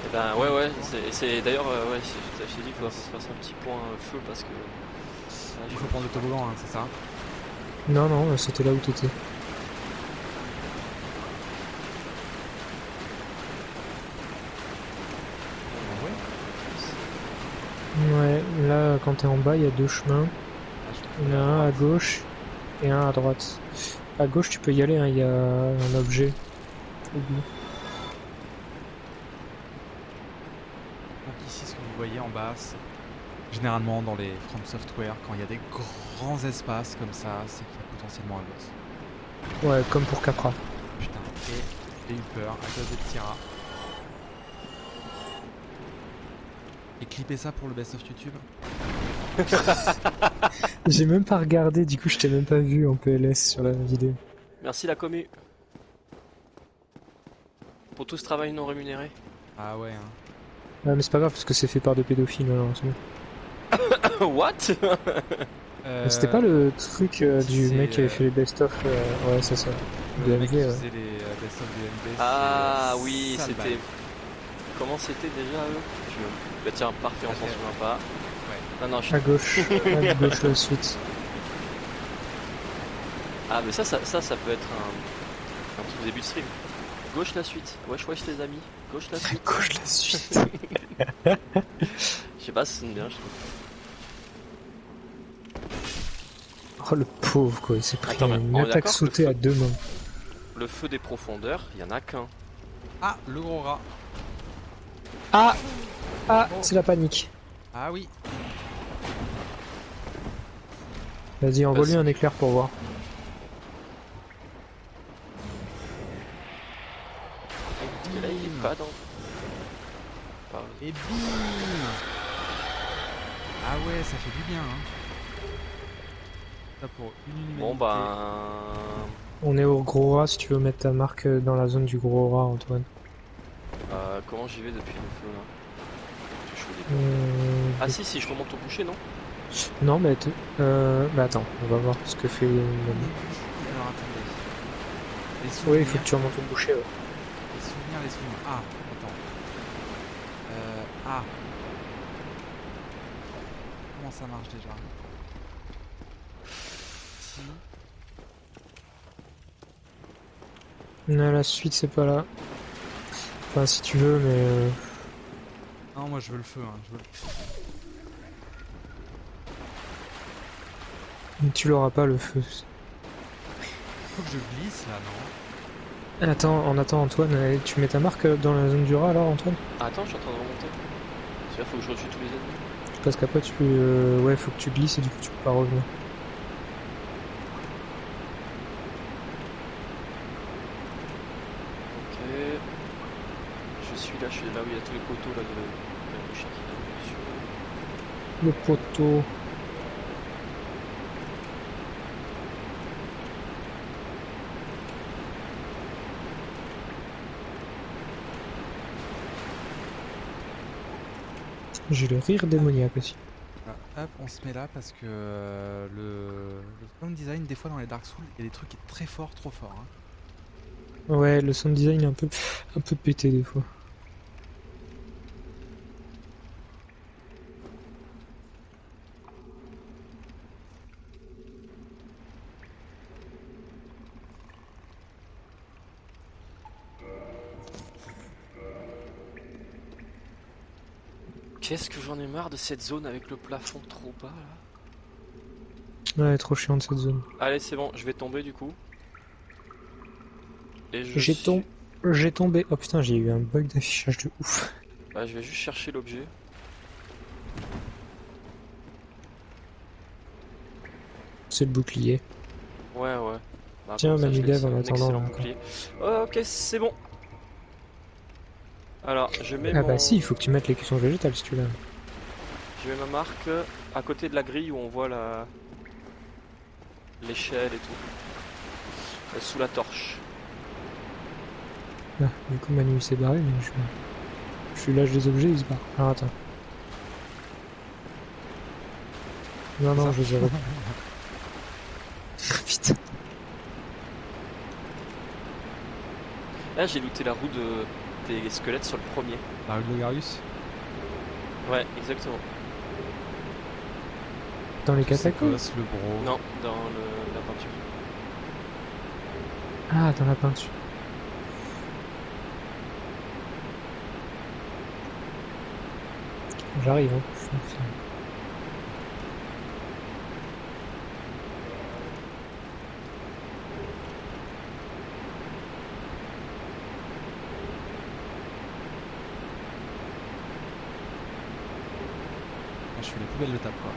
Eh ben ouais, c'est d'ailleurs, ouais, je t'ai dit qu'il faut faire un petit point feu parce que... là, Il faut prendre le toboggan, hein, c'est ça? Non, non, c'était là où t'étais. Ouais, là, quand t'es en bas, il y a deux chemins. Ah, Il y en a un à gauche et un à droite. À gauche, tu peux y aller, hein, il y a un objet. Au bout. Donc ici, ce que vous voyez en bas, c'est généralement dans les From Software, quand il y a des grands espaces comme ça, c'est qu'il y a potentiellement un boss. Ouais, comme pour Capra. Putain, et j'ai eu peur à cause des petits rats. Et clipper ça pour le best of YouTube. J'ai même pas regardé, du coup, je t'ai même pas vu en PLS sur la vidéo. Merci la commu. Pour tout ce travail non rémunéré. Ah ouais, hein. Ouais, mais c'est pas grave parce que c'est fait par des pédophiles, alors c'est bon. What? Mais c'était pas le truc du c'est, mec qui avait fait les best-of, ouais, c'est ça. De le mec qui MV, ouais. faisait les best of de MV. Ah c'est, oui, sale c'était... balle. Comment c'était déjà eux? Bah tiens, parfait, on s'en souvient pas. Ouais. Non, je... À gauche, à gauche la suite. Ah mais ça peut être un truc au début de stream. Gauche la suite. Wesh les amis. Gauche la À suite. gauche la suite. Je sais pas si ça sonne bien, je trouve. Oh le pauvre quoi, il s'est pris Attends, mais une on est attaque d'accord que sautée le à deux mains. Le feu des profondeurs, il y en a qu'un. Ah, le gros rat. Ah, c'est la panique. Ah oui. Vas-y, envoie-lui un éclair pour voir. Et là, il est pas dans... Et bim. Ah ouais, ça fait du bien, hein. Ça pour une humanité. Bon ben... On est au gros rat si tu veux mettre ta marque dans la zone du gros rat, Antoine. comment j'y vais depuis le feu là? Je suis au début. Ah si, je remonte au boucher, non? Non, mais bah attends, on va voir ce que fait l'ami. Alors attendez. Les Oui, souvenirs. il faut que tu remontes au boucher. Ouais. Les souvenirs. Ah, attends. Ah. Comment ça marche déjà? ici. Non, la suite c'est pas là. Enfin si tu veux, mais Non, moi je veux le feu. Hein, je veux tu l'auras pas le feu. Faut que je glisse là, non? Attends, en attendant Antoine, tu mets ta marque dans la zone du rat alors Antoine? Ah, attends, je suis en train de remonter. C'est-à-dire, faut que je retue tous les ennemis. Parce qu'après tu peux... ouais, faut que tu glisses et du coup tu peux pas revenir. Ok. Je suis là où il y a tous les poteaux là de le chien qui tombe dessus. Le poteau... J'ai le rire démoniaque aussi. Hop, on se met là parce que le sound design, des fois dans les Dark Souls, il y a des trucs qui sont très forts, trop forts. Hein. Ouais, le sound design est un peu pété des fois. Qu'est-ce que j'en ai marre de cette zone avec le plafond trop bas là. Ouais, trop chiant de cette zone. Allez, c'est bon, je vais tomber du coup. Et je J'ai suis- tombé. Oh putain, j'ai eu un bug d'affichage de ouf. Bah, je vais juste chercher l'objet. C'est le bouclier. Ouais, ouais. Bah, Tiens, comme ça, je Manu laisse Dev, en un attendant, excellent là, bouclier. Ok, c'est bon. Alors, je mets Ah mon... bah si, il faut que tu mettes les cuissons végétales si tu l'as. Je mets ma marque à côté de la grille où on voit la... l'échelle et tout. Sous la torche. Ah, du coup Manu il s'est barré, mais je lui lâche des objets, il se barre. Alors attends. Non, non, Ça. je les ai repris. Putain. Là, j'ai looté la roue des squelettes sur le premier. La rue de Logarius. Ouais, exactement. Dans les C'est catacombes? Cos, le bro. Non, dans la peinture. Ah, dans la peinture. J'arrive, hein. Je fais les poubelles de table quoi.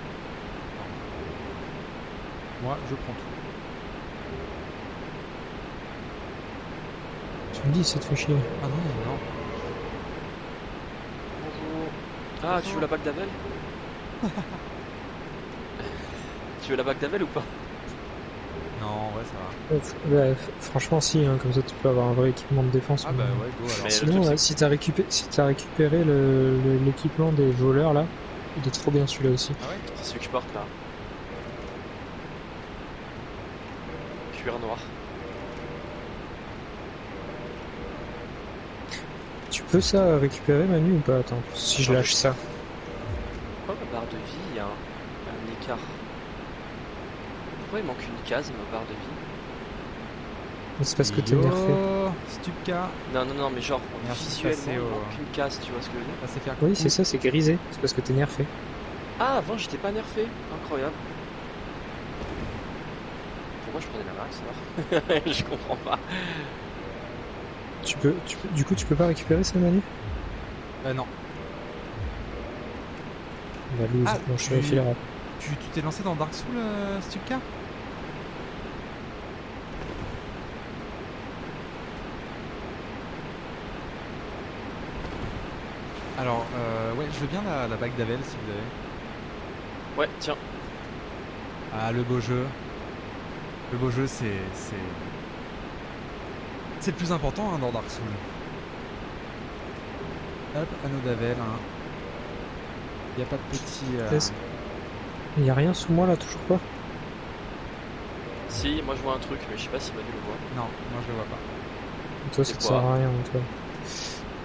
Moi, je prends tout. Tu me dis, ça te fait chier. Ah non, non. Bonjour. Ah, tu veux la bague d'Avel? Tu veux la bague d'Avel ou pas? Non, ouais, ça va. Franchement, si, hein, comme ça tu peux avoir un vrai équipement de défense. Ah bah ouais, go alors. Mais Sinon, le truc, si t'as récupéré l'équipement des voleurs là, il est trop bien celui-là aussi. Ah ouais? c'est celui que je porte là. Cuir noir. Tu peux ça récupérer Manu ou pas? Attends, si je lâche ça. Pourquoi ma barre de vie, il y a un écart? Pourquoi il manque une case, ma barre de vie? C'est parce que t'es nerfé. Stupka. Non, mais genre, Merci de visuellement, passer il au- manque une case, tu vois ce que je veux dire? Ça s'est fait Oui, c'est ça, c'est grisé. C'est parce que t'es nerfé. Ah, avant, j'étais pas nerfé. Incroyable. Pourquoi je prenais la max, alors? Je comprends pas. Du coup, tu peux pas récupérer ça, Manu? Non. La loose. Ah, Bon, je tu- te refile la rap. Tu t'es lancé dans Dark Souls, Stupka? Alors, ouais, je veux bien la bague d'Avel si vous avez. Ouais, tiens. Ah, le beau jeu. Le beau jeu, c'est le plus important hein, dans Dark Souls. Hop, anneau d'Avel. Hein. Y a pas de petit. Est-ce- Il y a rien sous moi là, toujours pas? Si, moi je vois un truc, mais je sais pas si Manu le voit. Non, moi je le vois pas. Toi, C'est ça te quoi? sert à rien, Antoine.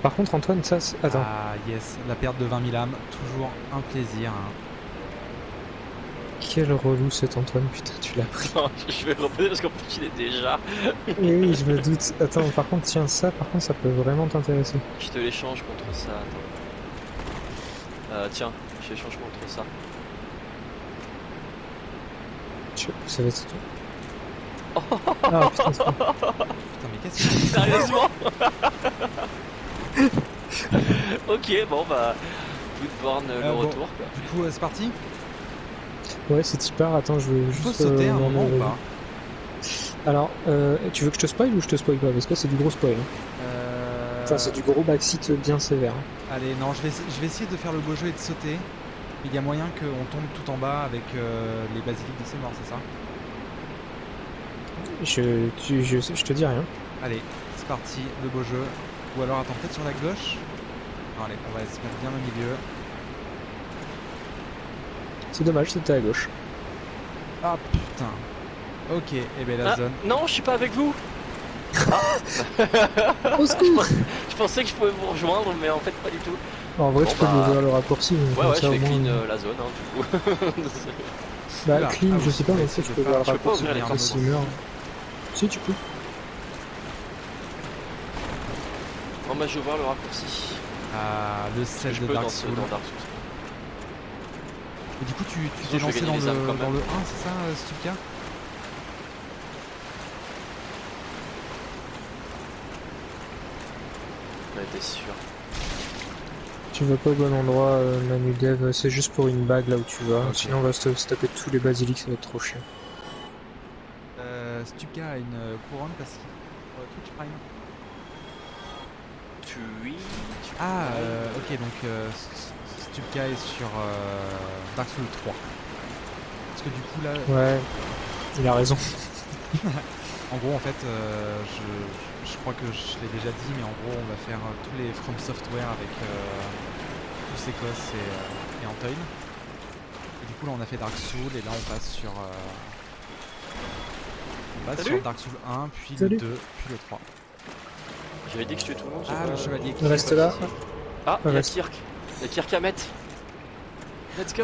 Par contre, Antoine, ça, attends. Ah, yes, la perte de 20 000 âmes, toujours un plaisir. Hein. Quel relou cet Antoine, putain, tu l'as pris. Non, je vais le reposer parce qu'en plus il est déjà. Oui, je me doute. Attends, par contre, tiens, ça, par contre, ça peut vraiment t'intéresser. Je te l'échange contre ça, attends. Tiens, je l'échange contre ça. Ça va être... Ah putain, c'est bon. Putain, mais qu'est-ce que c'est? Sérieusement? Ok, bon bah. Bloodborne le bon. retour quoi. Du coup, c'est parti? Ouais, c'est Tipar, attends, je vais Il faut juste... sauter un m'en moment ou aller. pas? Alors, tu veux que je te spoil ou je te spoil pas? Parce que là, c'est du gros spoil. Hein. Enfin, c'est du gros backseat bien sévère. Hein. Allez, non, je vais essayer de faire le beau jeu et de sauter. Il y a moyen qu'on tombe tout en bas avec les basiliques de ses morts, c'est ça? Je te dis rien. Allez, c'est parti, le beau jeu. Ou alors, attends, peut-être sur la gauche? Non, allez, on va se mettre bien au milieu. C'est dommage, c'était à gauche. Ah putain. Ok, et ben la Ah, zone. non, je suis pas avec vous. Au secours! Je pensais que je pouvais vous rejoindre, mais en fait pas du tout. En vrai, Bon, tu peux bah, lui ouvrir le raccourci. mais Ouais, comme ouais, ça, je au vais moins, clean la zone, hein, du coup. Bah, Oula. clean, Ah je oui, sais pas, je vais mais tu sais, essayer tu de peux pas- ouvrir le je peux pas raccourci ouvrir les pour portes. s'il meurt. Si, tu peux. Bon, bah, je vais ouvrir le raccourci. Ah, le sel Je de peux Dark dans Souls. Dark Souls. Et du coup, tu Sinon, t'es je vais lancé gagner dans les âmes quand dans même. le 1, c'est ça, Stupka? Ouais, t'es sûr. Tu vas pas au bon endroit, Manu Dev, c'est juste pour une bague là où tu vas. Ok. Sinon, on va se taper tous les basiliques, ça va être trop chiant. Stupka a une couronne parce qu'il Twitch Prime. Twitch. Ah, ok, donc Stupka est sur Dark Souls 3. Parce que du coup, là, Ouais, il a raison. en gros, en fait, je crois que je l'ai déjà dit, mais en gros, on va faire tous les From Software avec tous ces cosses et Antoine. Et du coup, là, on a fait Dark Souls, et là, on passe sur... on passe Salut. sur Dark Souls 1, puis Salut. le 2, puis le 3. J'avais dit que je tuais tout le monde. j'ai Ah, pas- le chevalier qui Reste là. Ah, il y a Reste. Kirk. Il y a Kirk à mettre. Let's go.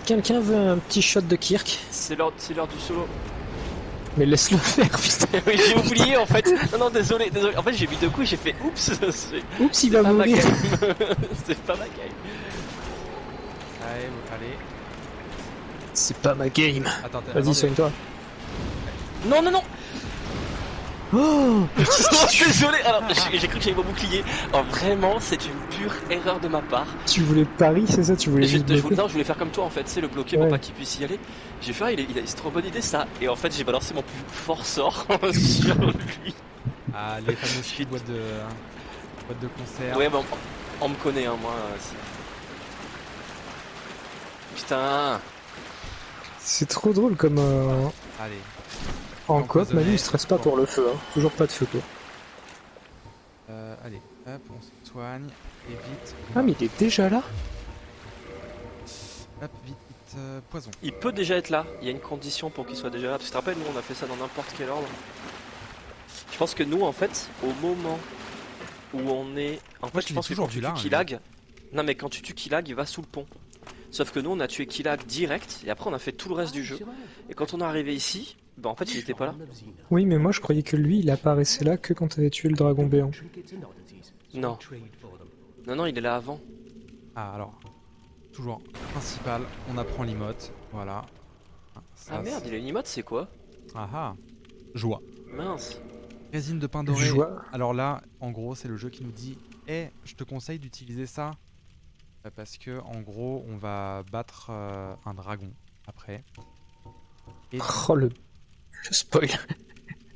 Quelqu'un veut un petit shot de Kirk? C'est l'heure du solo. Mais laisse-le faire, putain. Oui, j'ai oublié en fait. Non, non, désolé, désolé. En fait, j'ai mis deux coups et j'ai fait oups. C'est Oups, il va pas ma mourir. game. C'est pas ma game. Allez, allez. C'est pas ma game. Attends, Vas-y, soigne-toi. Non, non, non. Oh, Désolé. Alors, j'ai cru que j'avais mon bouclier. Alors, vraiment, c'est une pure erreur de ma part. tu voulais pari, c'est ça? Tu voulais juste bloquer? Non, je voulais faire comme toi en fait, c'est le bloquer Ouais. pour pas qu'il puisse y aller. J'ai fait, c'est trop bonne idée ça. Et en fait, j'ai balancé mon plus fort sort sur lui. Ah, les fameuses boîtes de concert. Ouais, bah, on me connaît, hein, moi. Putain. C'est trop drôle comme Allez. en coop, Empoisonné. Manu il stresse pas pour le feu, hein. Toujours pas de feu quoi. Allez, hop, on se soigne. Et vite. Ah mais il est déjà là? Hop, vite, vite, poison. Il peut déjà être là. Il y a une condition pour qu'il soit déjà là. Tu te rappelles, nous on a fait ça dans n'importe quel ordre. Je pense que nous, en fait, au moment où on est. En fait, Moi, je je l'ai pense que toujours quand vu tu là, tues hein, Killag. Non, mais quand tu tues Killag, il va sous le pont. Sauf que nous, on a tué Killag direct. Et après, on a fait tout le reste du jeu. Et quand on est arrivé ici, bah en fait, il était pas là. Oui mais moi je croyais que lui il apparaissait là que quand t'avais tué le dragon béant. Non. Non, non, il est là avant. Ah, alors. Toujours principal, on apprend l'emote. Voilà. Ça, Ah merde, il a une emote, c'est quoi? Ah ah. Joie. Mince. Résine de pain doré. Joie. Alors là, en gros, c'est le jeu qui nous dit Eh, je te conseille d'utiliser ça. Parce que, en gros, on va battre un dragon après. Et... Oh le spoil.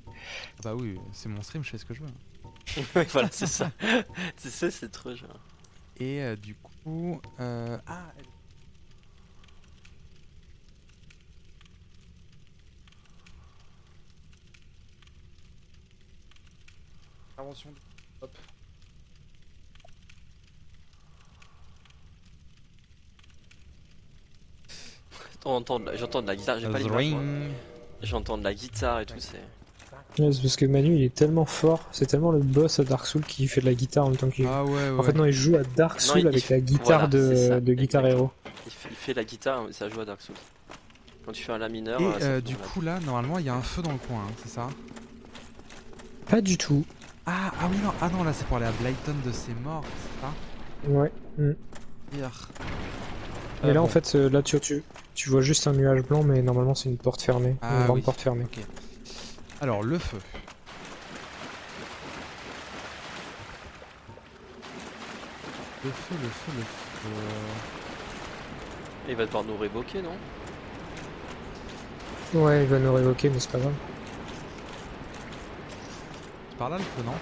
Ah bah oui, c'est mon stream, je fais ce que je veux. Ouais, voilà, c'est ça. C'est ça, c'est trop genre. Et du coup. Ah Intervention du. Hop. J'entends de la guitare, j'ai pas l'image, moi. Zring. J'entends de la guitare et tout, c'est. Ouais, c'est parce que Manu il est tellement fort, c'est tellement le boss à Dark Souls qui fait de la guitare en même temps qu'il Ah ouais, ouais. En fait non il joue à Dark Souls il avec fait- la guitare voilà, c'est ça, de Guitar exactement. Hero. Il fait la guitare, mais ça joue à Dark Souls. Quand tu fais un lamineur, Et ça du tourne. coup là, normalement, il y a un feu dans le coin, hein, c'est ça? Pas du tout. Ah oui, non, ah non, là c'est pour aller à Blyton de ses morts, c'est ça? Ouais. Pire. Et là, en Bon. fait, là, tu vois juste un nuage blanc, mais normalement, c'est une porte fermée. Une Ah grande oui, porte fermée. ok. Alors, le feu. Le feu, le feu, le feu. Il va devoir nous révoquer, non? Ouais, il va nous révoquer, mais c'est pas grave. C'est par là le feu, non?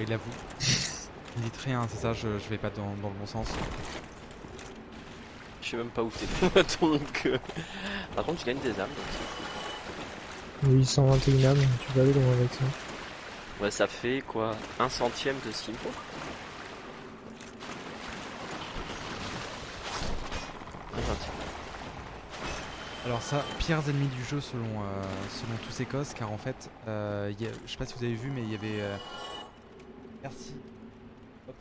Il avoue. Il dit rien, c'est ça, je vais pas dans le bon sens. Je sais même pas où t'es. Donc, par contre, je gagne des âmes. Donc... Oui, 121 âmes, tu vas aller loin avec ça. Ouais, ça fait quoi? 1/100 de Simpo? Alors ça, pires ennemis du jeu selon tous ces causes, car en fait, je sais pas si vous avez vu, mais il y avait... Merci. Hop.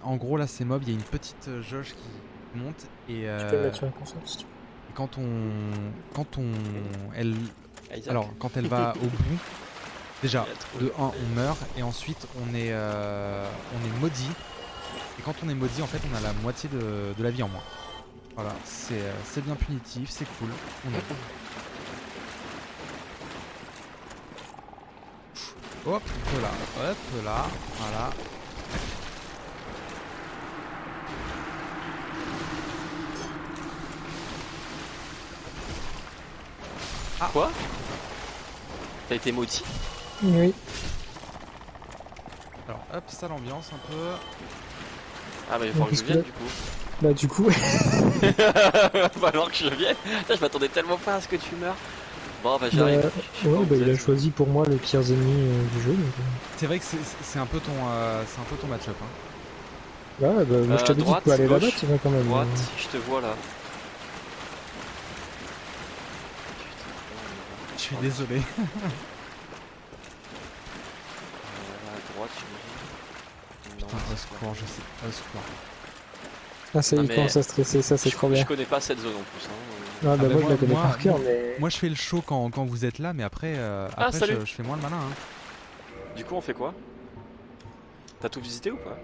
En gros là, ces mobs, il y a une petite jauge qui monte et, Tu peux le mettre sur la console si tu veux. et quand elle va au bout, déjà de 1 on meurt et ensuite on est maudit. Et quand on est maudit, en fait, on a la moitié de la vie en moins. Voilà, c'est bien punitif, c'est cool. On aime. Hop là, voilà. Ah. Quoi? T'as été maudit? Oui. Alors hop, ça l'ambiance un peu. Ah bah il va falloir que je vienne du coup. Bah du coup... Il va falloir que je vienne. Putain, je m'attendais tellement pas à ce que tu meurs. Bon bah j'arrive. Ouais, bah il a choisi pour moi les pires ennemis du jeu. Donc... C'est vrai que c'est un peu ton match-up. Hein. Ouais, bah moi je t'avais dit droite, de pas aller là-bas, gauche, tu vas quand même. Droite, je te vois là. Je suis désolé. À droite, j'imagine. Non, Putain, au secours, je sais pas, au secours. Ah ça y Ah, est, mais commence à stresser, ça c'est trop bien. Je connais pas cette zone en plus. Hein. Ah bah moi je la connais par cœur, moi, mais... moi je fais le show quand vous êtes là, mais après, salut. je fais moins le malin. Hein. Du coup, on fait quoi? T'as tout visité ou pas?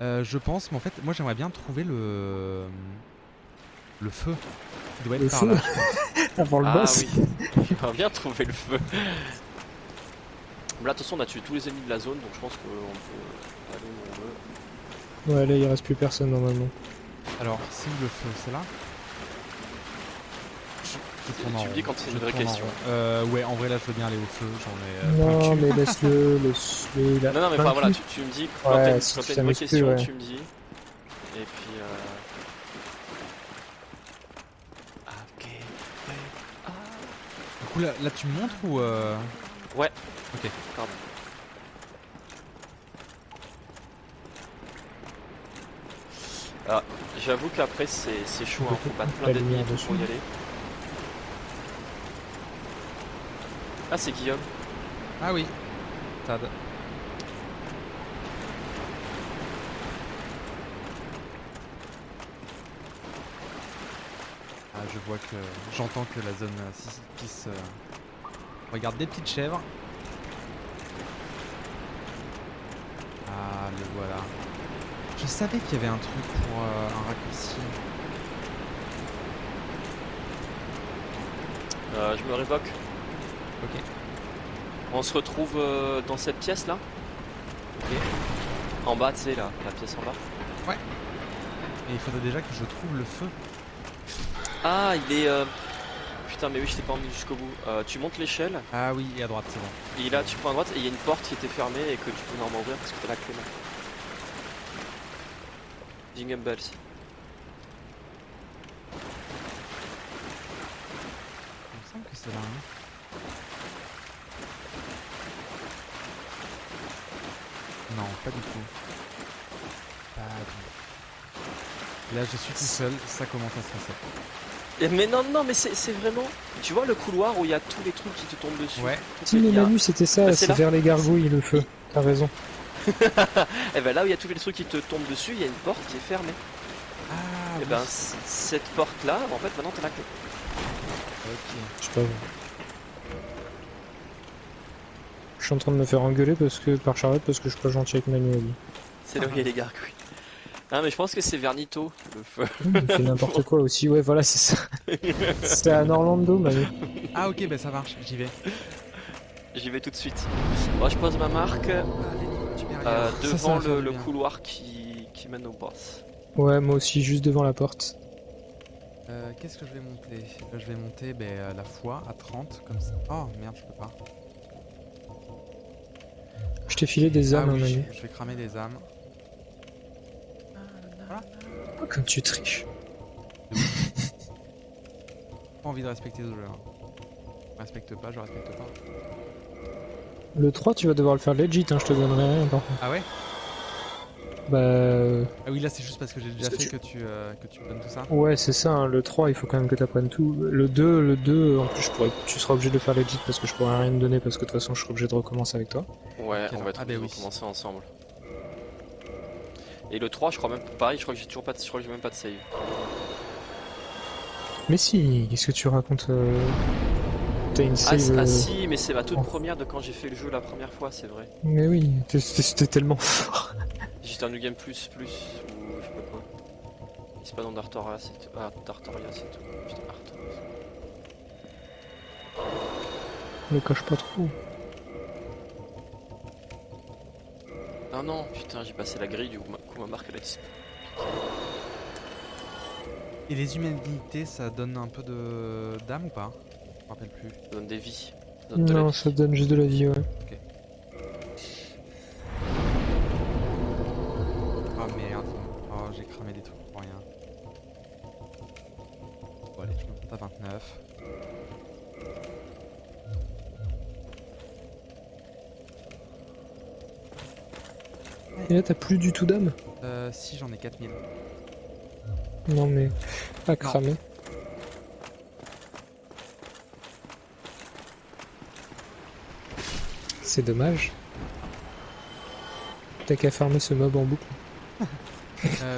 Je pense, mais en fait, moi j'aimerais bien trouver le feu. Il doit être Le par feu là. avant le Ah boss. oui, j'aimerais bien trouver le feu. Là, de toute façon, on a tué tous les ennemis de la zone, donc je pense qu'on peut aller où on veut. Ouais, là il reste plus personne normalement. Alors, c'est où le feu? C'est là? Je tourne en Tu me dis rond. quand c'est une Je vraie tourne en question. rond. Ouais, en vrai, là, je veux bien aller au feu. J'en ai plein Non, le cul. mais laisse-le, il a Non, non, mais plein enfin de voilà, cul. tu me dis quand Ouais, t'as si une tu vraie t'amuses question, plus, ouais. tu me dis. Et puis. Ah, ok. Ah. Du coup, là, tu me montres ou Ouais. Ok. Pardon. Ah, j'avoue qu'après c'est chaud, hein. Faut battre plein La d'ennemis et lumière tout pour y dessus. aller. Ah, c'est Guillaume. Ah oui. Tad. Ah, je vois que j'entends que la zone 6 regarde des petites chèvres. Ah, le voilà. Je savais qu'il y avait un truc pour un raccourci. Je me révoque. Ok. On se retrouve dans cette pièce là. Ok. En bas, tu sais là, la pièce en bas. Et il faudrait déjà que je trouve le feu. Ah, il est. Putain, mais oui, je t'ai pas emmené jusqu'au bout. Tu montes l'échelle, Ah oui, et à droite, c'est bon. et là tu prends à droite, et il y a une porte qui était fermée et que tu peux normalement ouvrir parce que t'as la clé. Jingle Bells. Il me semble que c'est là. Hein. Pas du tout. Pas du tout. Là, je suis tout seul, ça commence à stresser. Mais non, mais c'est vraiment. Tu vois le couloir où il y a tous les trucs qui te tombent dessus. Ouais. Si, mais Il y a- Manu, c'était ça, Bah, c'est c'est là. vers les gargouilles, le feu. T'as raison. Et ben là où il y a tous les trucs qui te tombent dessus, il y a une porte qui est fermée. Ah, Et oui. ben cette porte là, en fait maintenant t'as la clé. Ok. Je sais pas. Je suis en train de me faire engueuler par Charlotte parce que je suis pas gentil avec Manu. Elle dit. C'est là où il y a les gargouilles. Ah mais je pense que c'est Vernito, le feu. Il fait n'importe quoi aussi, ouais, voilà, c'est ça. C'est à Orlando, Manu. Ah, ok, bah ça marche, j'y vais. J'y vais tout de suite. Moi je pose ma marque Allez, tu mets rien. Ça devant va faire du le bien. couloir qui mène au boss. Ouais, moi aussi, juste devant la porte. Qu'est-ce que je vais monter? Je vais monter la foi à 30, comme ça. Oh merde, je peux pas. Je t'ai filé des Ah âmes, oui, Manu. je vais cramer des âmes. Oh, comme tu triches. Pas envie de respecter ce jeu. Hein. Je respecte pas, je respecte pas. Le 3, tu vas devoir le faire legit, hein, je te donnerai rien par contre. Ah ouais? Bah. Ah oui, là c'est juste parce que j'ai déjà Parce fait que que tu me donnes tout ça. Ouais, c'est ça, hein, le 3, il faut quand même que t'apprennes tout. Le 2, en plus, tu seras obligé de le faire legit parce que je pourrais rien te donner parce que de toute façon, je serai obligé de recommencer avec toi. Ouais, Ok, on va être ah, bah obligé de oui. recommencer ensemble. Et le 3 je crois même pareil, je crois que j'ai toujours pas de, je crois que j'ai même pas de save. Mais si, qu'est-ce que tu racontes T'as une Ah, save. si, mais c'est ma toute oh. première de quand j'ai fait le jeu la première fois, c'est vrai. Mais oui, t'es tellement fort. J'étais un New Game plus, ou je peux pas. C'est pas dans Dartoria, c'est tout. Ah, Dartoria, c'est tout. Putain, Dartoria. Me cache pas trop. Ah non, putain, j'ai passé la grille, du coup ma marque elle a disparu. Et les humanités, ça donne un peu de d'âme ou pas? Je me rappelle plus. Ça donne des vies. Ça donne de la Non, vie. ça te donne juste de la vie, ouais. Ah merde. Oh, j'ai cramé des trucs pour rien. Bon allez, je me monte à 29. Et là, t'as plus du tout d'âme? Si, j'en ai 4000. Non, mais. Pas cramé. C'est dommage. T'as qu'à farmer ce mob en boucle.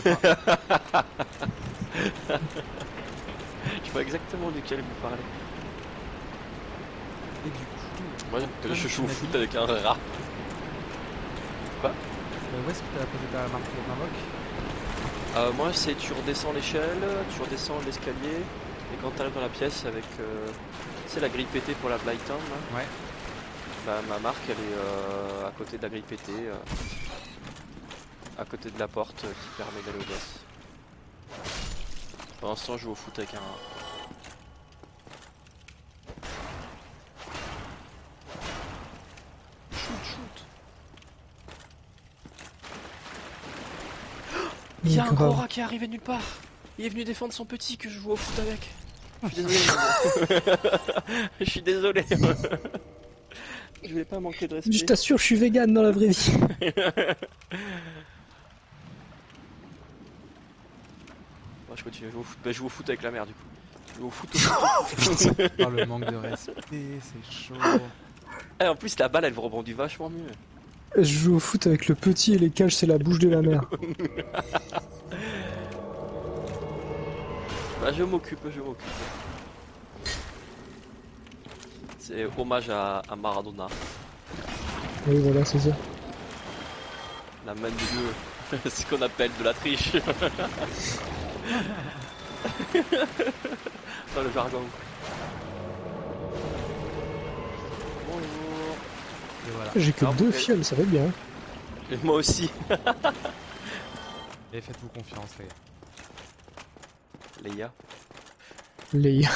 Par- Je vois exactement duquel vous parlez. Et du coup, Moi, comme je tu joue au m'as foot dit, avec un rat. où est-ce que t'as posé ta marque d'invoque? Moi, c'est tu redescends l'échelle, tu redescends l'escalier, et quand t'arrives dans la pièce avec, c'est la grille pétée pour la Blight Town, là. Ouais. Bah, ma marque, elle est à côté de la grille pétée, à côté de la porte qui permet d'aller au boss. Pendant ce temps, je joue au foot avec un rat. Shoot. Il y a un gros rat qui est arrivé nulle part. Il est venu défendre son petit que je joue au foot avec. Je suis désolé. Je suis désolé. Je vais pas manquer de respect. Je t'assure, je suis vegan dans la vraie vie. Moi je continue à jouer au foot. Bah, je joue au foot avec la mère du coup. Je joue au foot au foot. Oh, le manque de respect, c'est chaud. Et en plus la balle elle rebondit vachement mieux. Je joue au foot avec le petit et les cages, c'est la bouche de la mer. Bah je m'occupe. C'est hommage à Maradona. Oui, voilà, c'est ça. La main de Dieu. C'est ce qu'on appelle de la triche. Dans le jargon. Bonjour. Et voilà. J'ai que Alors, 2 vous- fioles, ça va bien. Et moi aussi. Et faites-vous confiance, les gars. Leia.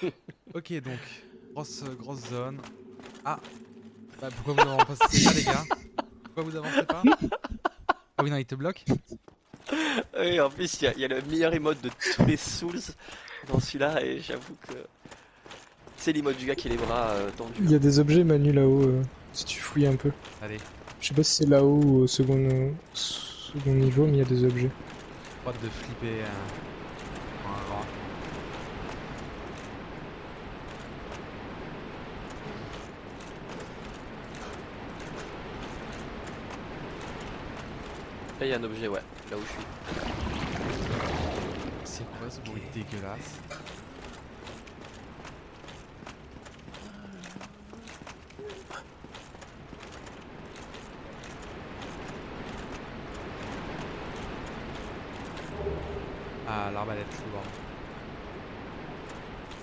Les... Ok, donc, grosse zone. Ah, bah pourquoi vous avancez pas, les gars? Pourquoi vous avancez pas? Ah oui, non, il te bloque? Et en plus, il y a le meilleur emote de tous les Souls dans celui-là, et j'avoue que c'est l'emote du gars qui a les bras tendus. Il y a des objets, Manu, là-haut, si tu fouilles un peu. Allez, Je sais pas si c'est là-haut ou au second niveau, mais il y a des objets. Pas de flipper un rat. Là, il y a un objet, ouais, là où je suis. C'est quoi ce bruit dégueulasse? Ah, l'arbalète, lourd.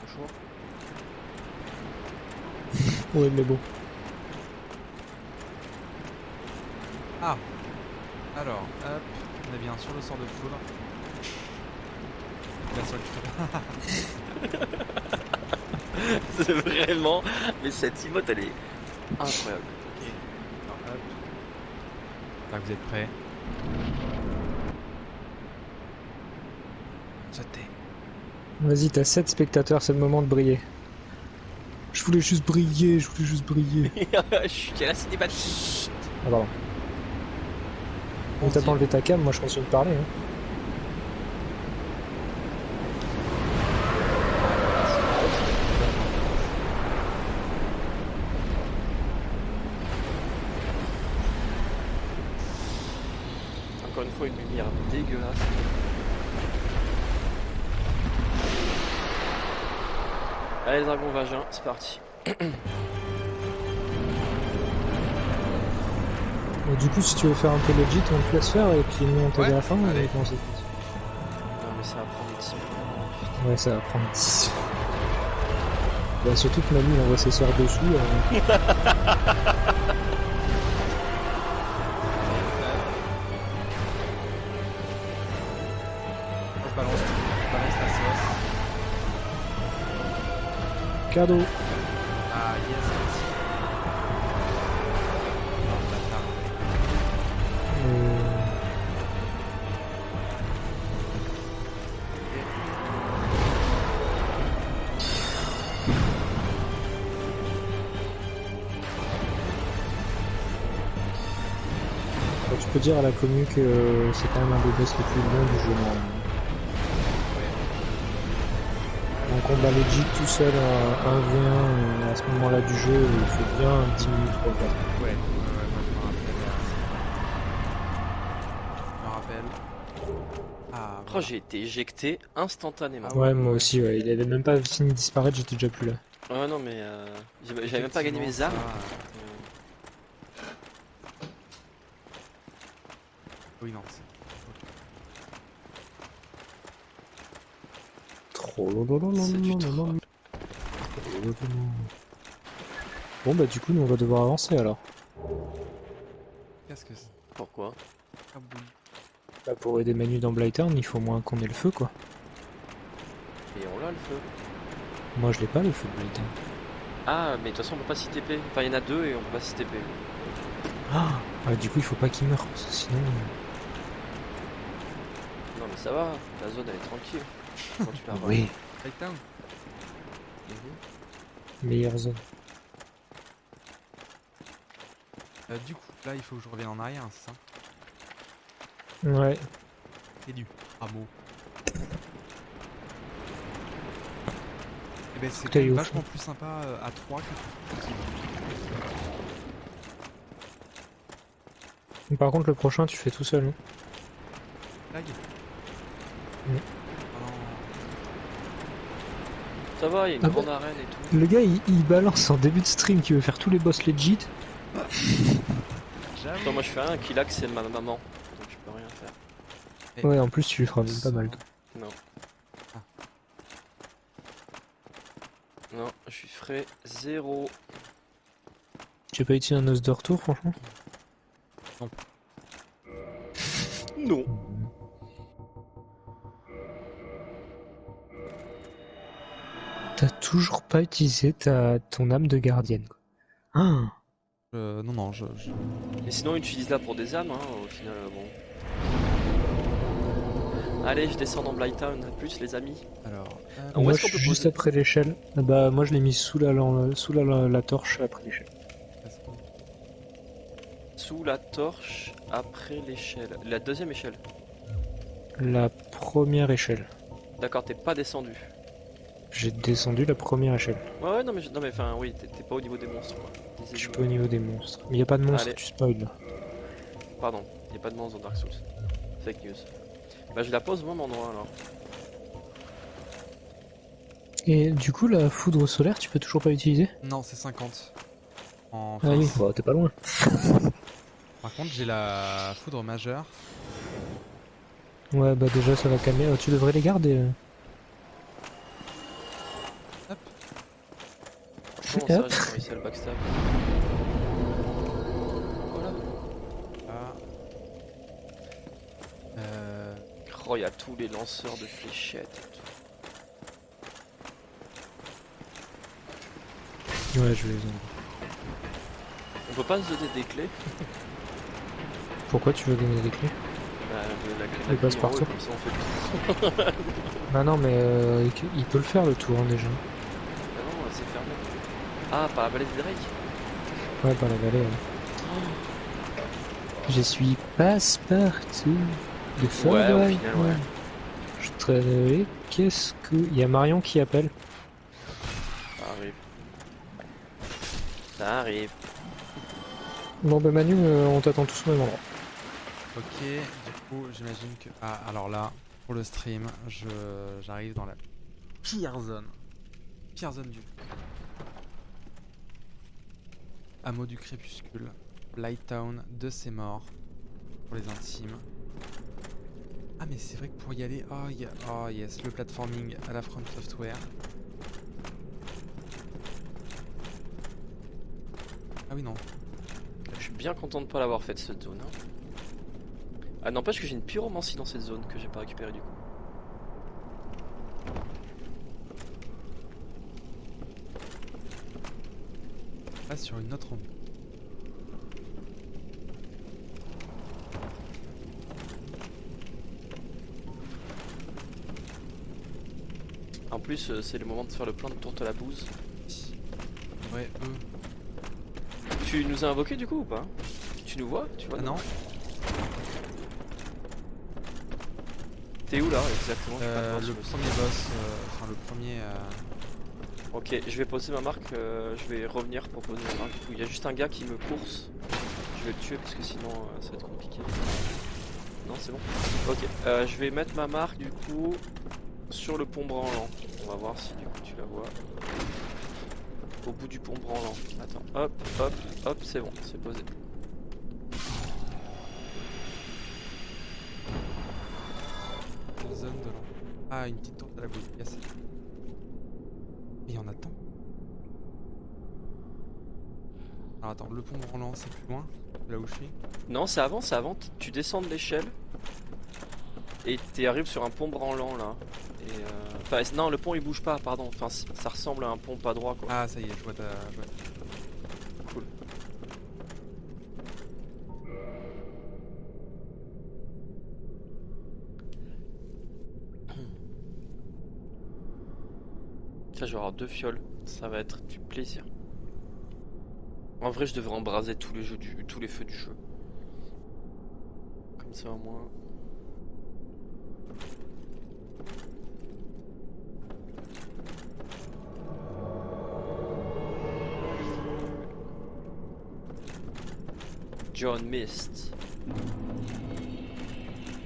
Bonjour. Ouais, mais bon. Ah! Alors, hop, on est bien sur le sort de foudre. La seule C'est vraiment. Mais cette emote, elle est incroyable. Alors, hop. Là, vous êtes prêts? Sautez. Vas-y, t'as 7 spectateurs, c'est le moment de briller. Je voulais juste briller, je voulais juste briller. Je suis à la cinématique. Ah pardon. On t'a pas enlevé ta cam, moi je continue de parler. Hein. Encore une fois, une lumière dégueulasse. Allez, le dragon vagin, c'est parti. Et du coup, si tu veux faire un peu legit, on te laisse faire et puis nous on t'aide Ouais, à la fin. allez. Et comment ça se passe Non, mais ça va prendre 10 minutes. Ouais, ça va prendre 10. Bah, surtout que Manu envoie ses sœurs dessus. On se balance tout. On balance la sauce. Cadeau. Ah, yes, merci. Oh, bâtard. Bah, tu peux dire à la commu que c'est quand même un des boss les plus longs du jeu. Normalement. Un combat legit tout seul à 1v1 à ce moment-là du jeu, il faut bien 10 minutes pour le battre. Ouais, moi je me rappelle. Ah, Oh, voilà. j'ai été éjecté instantanément. Ah Ouais, moi aussi, ouais. Il avait même pas fini de disparaître, j'étais déjà plus là. Ouais, non, mais j'avais même pas gagné mes armes. Oui, non. Trop C'est du troll. Bon bah du coup nous on va devoir avancer alors. Qu'est-ce que c'est? Pourquoi? Ah, boum. Bah, pour aider Manu dans Blighttown, il faut moins qu'on ait le feu quoi. Et on l'a le feu. Moi je l'ai pas le feu de Blighttown. Ah, mais de toute façon, on peut pas s'y TP. Enfin, il y en a deux et on peut pas s'y TP. Ah ouais, du coup il faut pas qu'il meure, parce que sinon... Non, mais ça va, la zone elle est tranquille. Quand tu la vois. Oui, Blighttown. meilleure zone. Du coup, là, il faut que je revienne en arrière, c'est ça? Ouais. C'est du hameau. Et ben, c'est quand Putain, il est même au vachement plus sympa à 3 que tout seul. Par contre le prochain tu fais tout seul. Hein. Lag. Mm. Oh non. Ça va, il y a une Ah grande bah. arène et tout. Le gars il balance en début de stream qu'il veut faire tous les boss legit. J'avoue. Attends, moi je fais un qui lag, c'est ma maman. Donc je peux rien faire. Ouais en plus tu lui feras même pas mal. Non. Ah. Non, je suis frais 0. Tu as pas utilisé un os de retour franchement? Non. T'as toujours pas utilisé ton âme de gardienne quoi. Ah. Non, non, Mais sinon, utilise-la pour des âmes, hein, au final, bon. Allez, je descends dans Blighttown, à plus les amis. Alors, Où Moi est-ce je qu'on peut suis juste poser après l'échelle. Ah bah moi je l'ai mis sous la torche après l'échelle. sous la torche après l'échelle. La deuxième échelle. La première échelle. D'accord, t'es pas descendu. J'ai descendu la première échelle. Ouais, non, mais enfin, oui, t'es pas au niveau des monstres, quoi. Je suis pas au niveau des monstres. Mais y a pas de monstres, Allez. tu spoil là. Pardon, y a pas de monstres dans Dark Souls. Fake news. Bah, je la pose au même endroit alors. Et du coup, la foudre solaire, tu peux toujours pas l'utiliser? Non, c'est 50. En Ah oui, face. bah t'es pas loin. Par contre, j'ai la foudre majeure. Ouais, bah déjà ça va calmer. Tu devrais les garder. Hop. Comment ça, Hop. j'ai réussi à le backstab? Voilà. Ah. Oh, y a tous les lanceurs de fléchettes et tout. Ouais, je vais les enlever. On peut pas se donner des clés? Pourquoi tu veux donner des clés? Bah, la clé Le numéro, passe-partout. comme ça on fait le tour. Bah non, mais il peut le faire le tour hein, déjà. Ah non, c'est fermé. Ah, par la vallée de Drake? Ouais, par la vallée. Ouais. Je suis passe-partout de Far Ouais, au Cry. final, ouais. Je traînerai. Qu'est-ce que. Il y a Marion qui appelle. Ça arrive. Ça arrive. Bon, bah Manu, on t'attend tous au même endroit. Ok, du coup, j'imagine que... Ah, alors là, pour le stream, j'arrive dans la pire zone. Pire zone du... Hameau du crépuscule, Lighttown de ses morts, pour les intimes. Ah mais c'est vrai que pour y aller... Oh yes, le platforming à la From Software. Ah oui non. Je suis bien content de pas l'avoir faite cette zone. Hein. Ah, n'empêche que j'ai une pyromancie dans cette zone que j'ai pas récupérée du coup. Là sur une autre ambiance. En plus, c'est le moment de faire le plein de tourte à la bouse. Ouais, Tu nous as invoqué du coup ou pas? Tu nous vois? Tu vois? Ah non. T'es où là exactement? Je suis pas Le devant sur premier boss, enfin le premier... Ok, je vais poser ma marque, je vais revenir pour poser ma marque. Du coup, il y a juste un gars qui me course. Je vais le tuer parce que sinon ça va être compliqué. Non, c'est bon. Ok, je vais mettre ma marque du coup sur le pont branlant. On va voir si du coup tu la vois. Au bout du pont branlant. Attends, hop, hop, hop, c'est bon, c'est posé. Zone de l'an. Ah, une petite tourte à la boule, yes. Il y en a tant. Alors attends, le pont branlant c'est plus loin de là où je suis. Non, c'est avant, tu descends de l'échelle et tu arrives sur un pont branlant là. Et enfin, non, le pont il bouge pas, pardon. Enfin, ça ressemble à un pont pas droit quoi. Ah ça y est, je vois ta... Cool. Ça, je vais avoir 2 fioles. Ça va être du plaisir. En vrai, je devrais embraser tous les feux du jeu. Comme ça, au moins. John Mist.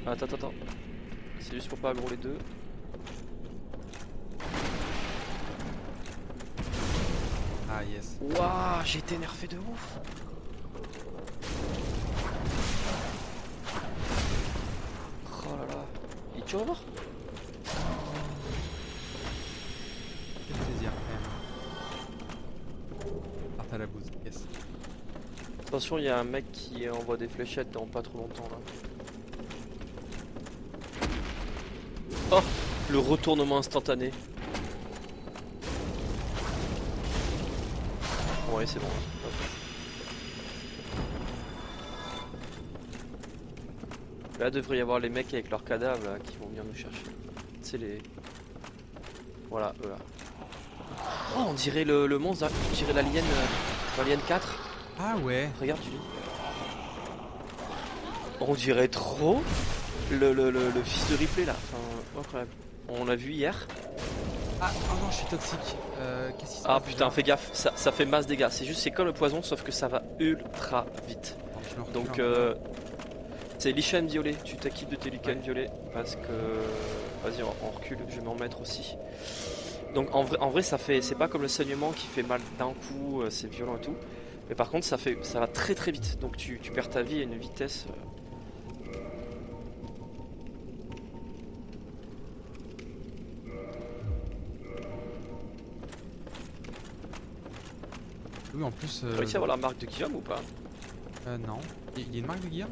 Attends. C'est juste pour pas aggro les deux. Ah yes. Waouh, j'ai été nerfé de ouf. Oh là là. Et tu vas voir? Quel plaisir quand même. Tarte à la bouse, yes. Attention, il y a un mec qui envoie des fléchettes dans pas trop longtemps là. Oh, le retournement instantané. Ouais, c'est bon. Hop. Là, devrait y avoir les mecs avec leurs cadavres là, qui vont venir nous chercher. C'est les... Voilà, eux là. Oh, on dirait le monstre, on dirait l'alien 4. Ah ouais. Regarde, Julie. On dirait trop le fils de Ripley là. Enfin, incroyable. On l'a vu hier. Ah, oh non, je suis toxique. Qu'est-ce qui se Ah passe putain, déjà fais gaffe, ça fait masse dégâts. C'est juste, c'est comme le poison, sauf que ça va ultra vite. Attends, je me recule Donc, un peu. c'est lichen violet. Tu t'acquittes de tes lichens Ouais. violets parce que. Vas-y, on recule. Je vais m'en mettre aussi. Donc, en vrai, ça fait. C'est pas comme le saignement qui fait mal d'un coup. C'est violent et tout. Mais par contre, ça va très très vite. Donc, tu perds ta vie à une vitesse. Oui, en plus. T'as réussi à avoir la marque de Guillaume ou pas? Non. Il y a une marque de Guillaume?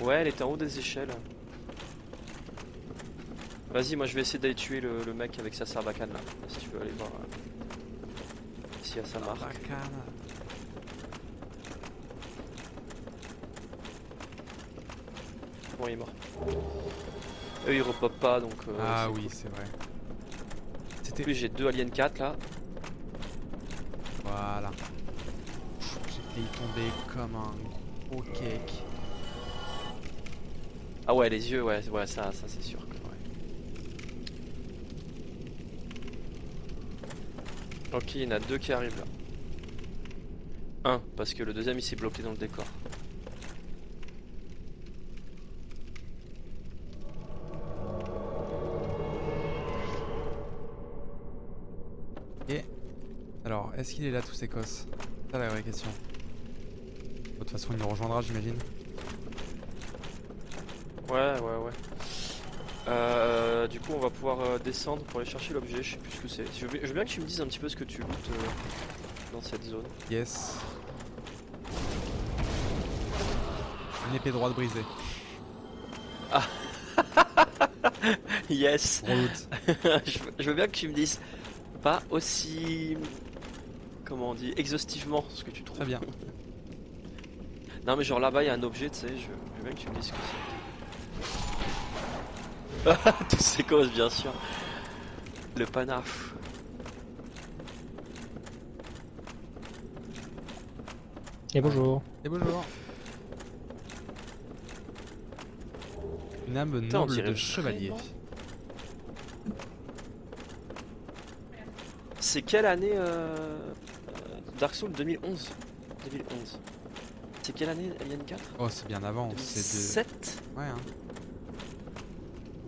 Ouais, elle était en haut des échelles. Vas-y, moi je vais essayer d'aller tuer le mec avec sa sarbacane là. Si tu veux aller voir s'il y a sa marque. Bacane. Bon, il est mort. Eux ils repopent pas donc. Ah c'est oui, cool. c'est vrai. En C'était. plus, j'ai 2 Alien 4 là. Voilà. J'ai failli tomber comme un gros cake. Ah ouais, les yeux, ouais, ça c'est sûr que ouais. Ok, il y en a 2 qui arrivent là. Un, parce que le deuxième il s'est bloqué dans le décor. Et. Alors, est-ce qu'il est là, tous ces cosses? C'est ça la vraie question. De toute façon, il nous rejoindra, j'imagine. Ouais. Du coup, on va pouvoir descendre pour aller chercher l'objet. Je sais plus ce que c'est. Je veux bien que tu me dises un petit peu ce que tu lootes dans cette zone. Yes. Une épée droite brisée. Yes. Gros loot. Je veux bien que tu me dises pas aussi. Comment on dit? Exhaustivement ce que tu trouves. Très bien. Non, mais genre là-bas, il y a un objet, tu sais. Je veux bien que tu me dises ce que c'est. Tous ces causes, bien sûr. Le panache. Et bonjour. Et bonjour. Une âme Putain, on noble dirait de chevalier. vraiment. C'est quelle année Dark Souls 2011. 2011. C'est quelle année Alien 4? Oh, c'est bien avant. C'est 2007 de. Ouais, hein.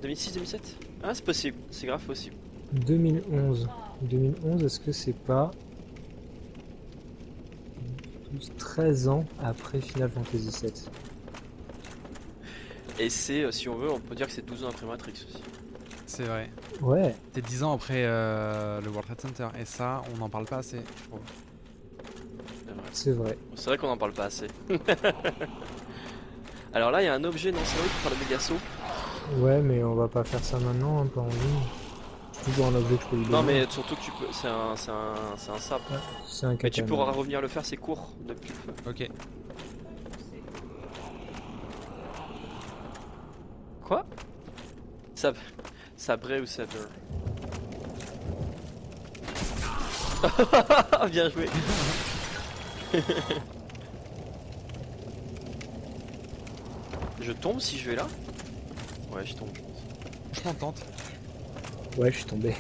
2006-2007. Ah, c'est possible, c'est grave possible. 2011. 2011, est-ce que c'est pas 13 ans après Final Fantasy VII? Et c'est, si on veut, on peut dire que c'est 12 ans après Matrix aussi. C'est vrai. Ouais. C'est 10 ans après le World Trade Center. Et ça, on n'en parle pas assez, je trouve. C'est vrai. C'est vrai qu'on en parle pas assez. Alors là, il y a un objet, non, c'est vrai, pour faire le méga saut. Ouais, mais on va pas faire ça maintenant, hein, pas en ligne. C'est toujours un objet que je peux lui Non, donner. mais surtout que tu peux. C'est un sabre. Ouais, c'est un Mais tu katana. pourras revenir le faire, c'est court depuis le feu. Ok. Quoi? Sabré ou sabre? Bien joué. Je tombe si je vais là? Ouais, je tombe, je pense. Franchement, tente. Ouais, je suis tombé.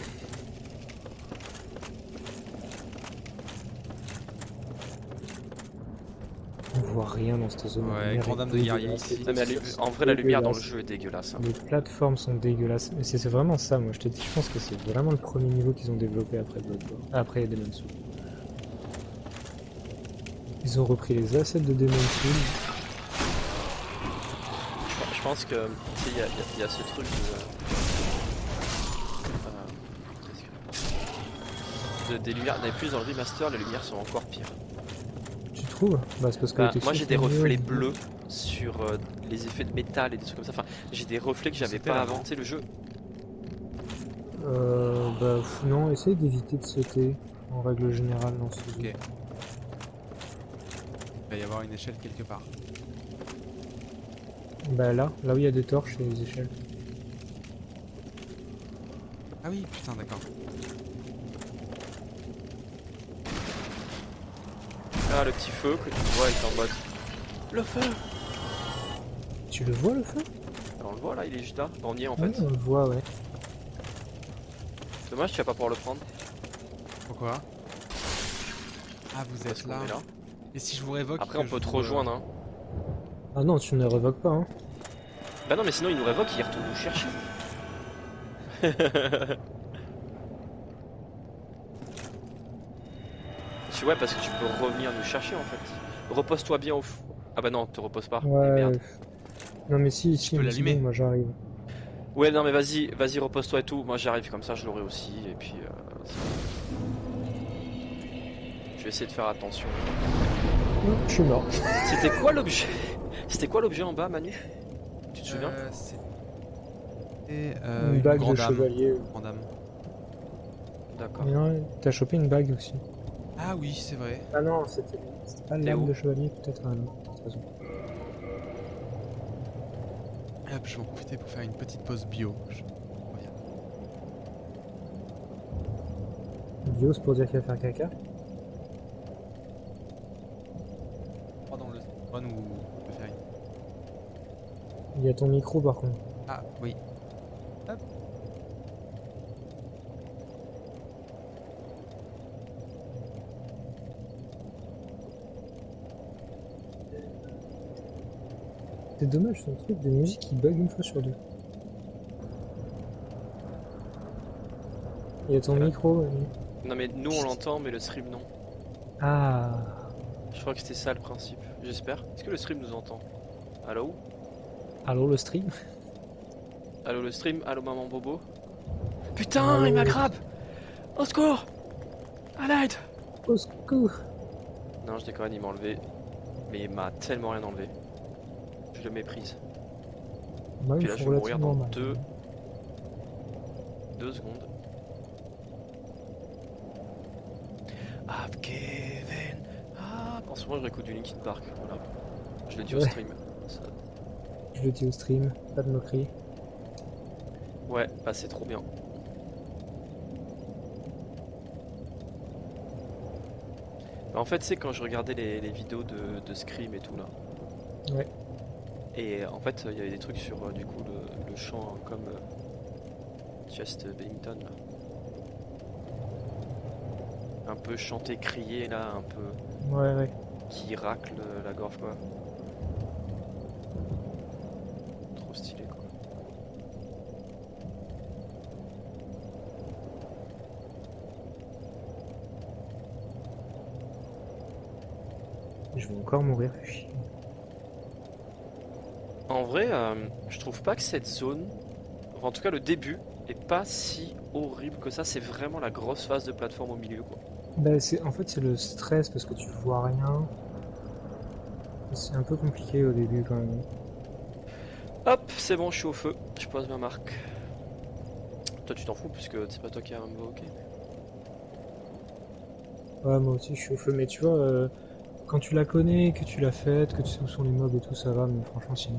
On voit rien dans cette zone. Ouais, La lumière grand est dame de guerrier dégueulasse. ici. Non, mais en vrai, la lumière dans le jeu est dégueulasse. Hein. Les plateformes sont dégueulasses. Mais c'est vraiment ça, moi je te dis, je pense que c'est vraiment le premier niveau qu'ils ont développé après Bloodborne. Après Demon's Souls. Ils ont repris les assets de Demon's Souls. Je pense que il y a ce truc des lumières. Mais plus dans le remaster, les lumières sont encore pires. Tu trouves? Bah, c'est parce que Bah, les textures moi j'ai des sont mieux. reflets bleus sur les effets de métal et des trucs comme ça. Enfin, j'ai des reflets que j'avais C'était pas là, avant. Tu sais, le jeu. Bah non, essaye d'éviter de sauter en règle générale dans ce jeu. Ok. Il va y avoir une échelle quelque part. Bah là où il y a des torches et des échelles. Ah oui, putain, d'accord. Ah, le petit feu que tu vois est en mode. Le feu! tu le vois le feu? On le voit là, il est juste là. Bah, on y est en Ouais, fait. on le voit, ouais. Dommage, tu vas pas pouvoir le prendre. Pourquoi? Ah, vous Parce êtes qu'on là. est là. Et si je vous révoque Après, que on peut je te vous, rejoindre. Hein. Ah non, tu ne le révoques pas, hein. Bah non, mais sinon, il nous révoque, il retourne nous chercher. Ouais, parce que tu peux revenir nous chercher en fait. Repose-toi bien au fou. Ah bah non, te repose pas. Et Ouais. merde. Non mais si, si, peux mais c'est l'allumer. bon, moi j'arrive. Ouais, non, mais vas-y, vas-y, repose-toi et tout. Moi j'arrive comme ça, je l'aurai aussi. Et puis, je vais essayer de faire attention. Non, je suis mort. C'était quoi l'objet? C'était quoi l'objet en bas, Manu? Tu te souviens? C'était Une bague de grande âme. chevalier. Grande âme. D'accord. Mais non, t'as chopé une bague aussi. Ah oui, c'est vrai. Ah non, c'était pas T'es l'âme où? de chevalier, peut-être un autre. De toute façon. Hop, je vais en profiter pour faire une petite pause bio. Je reviens. Bio, c'est pour dire qu'il va faire caca. Pas dans le spawn ou je peux faire une. Il y a ton micro par contre. Ah oui. Hop. C'est dommage, son truc de musique il bug une fois sur deux. Il y a ton Voilà. micro. Non, mais nous on l'entend, mais le stream non. Ah. Je crois que c'était ça le principe. J'espère. Est-ce que le stream nous entend? Allô? Allô le stream? Allô le stream? Allô maman Bobo? Putain, il Allô. m'aggrappe! Au secours! À l'aide! Au secours. Non, je déconne, il m'a enlevé. Mais il m'a tellement rien enlevé. Je le méprise. Moi, Puis il là, je faut vais mourir dans relativement mal. 2 secondes. I've given up. En ce moment, je réécoute du Linkin Park. Voilà. Je l'ai dit au Ouais. stream. Ça- Je le dis au stream, pas de moquerie. Ouais, bah c'est trop bien. Bah, en fait, c'est quand je regardais les vidéos de Scream et tout là. Ouais. Et en fait, il y avait des trucs sur du coup le chant comme Chester Bennington là. Un peu chanté, crié là, un peu Ouais, ouais. qui racle la gorge quoi. Trop stylé quoi. Je vais encore mourir, fais chier. En vrai, je trouve pas que cette zone, enfin, en tout cas le début, est pas si horrible que ça. C'est vraiment la grosse phase de plateforme au milieu quoi. Bah, en fait, c'est le stress parce que tu vois rien. C'est un peu compliqué au début quand même. Hop, c'est bon, je suis au feu. Je pose ma marque. Toi, tu t'en fous puisque c'est pas toi qui as invoqué. Ouais, moi aussi je suis au feu, mais tu vois, quand tu la connais, que tu l'as faite, que tu sais où sont les mobs et tout, ça va, mais franchement, sinon.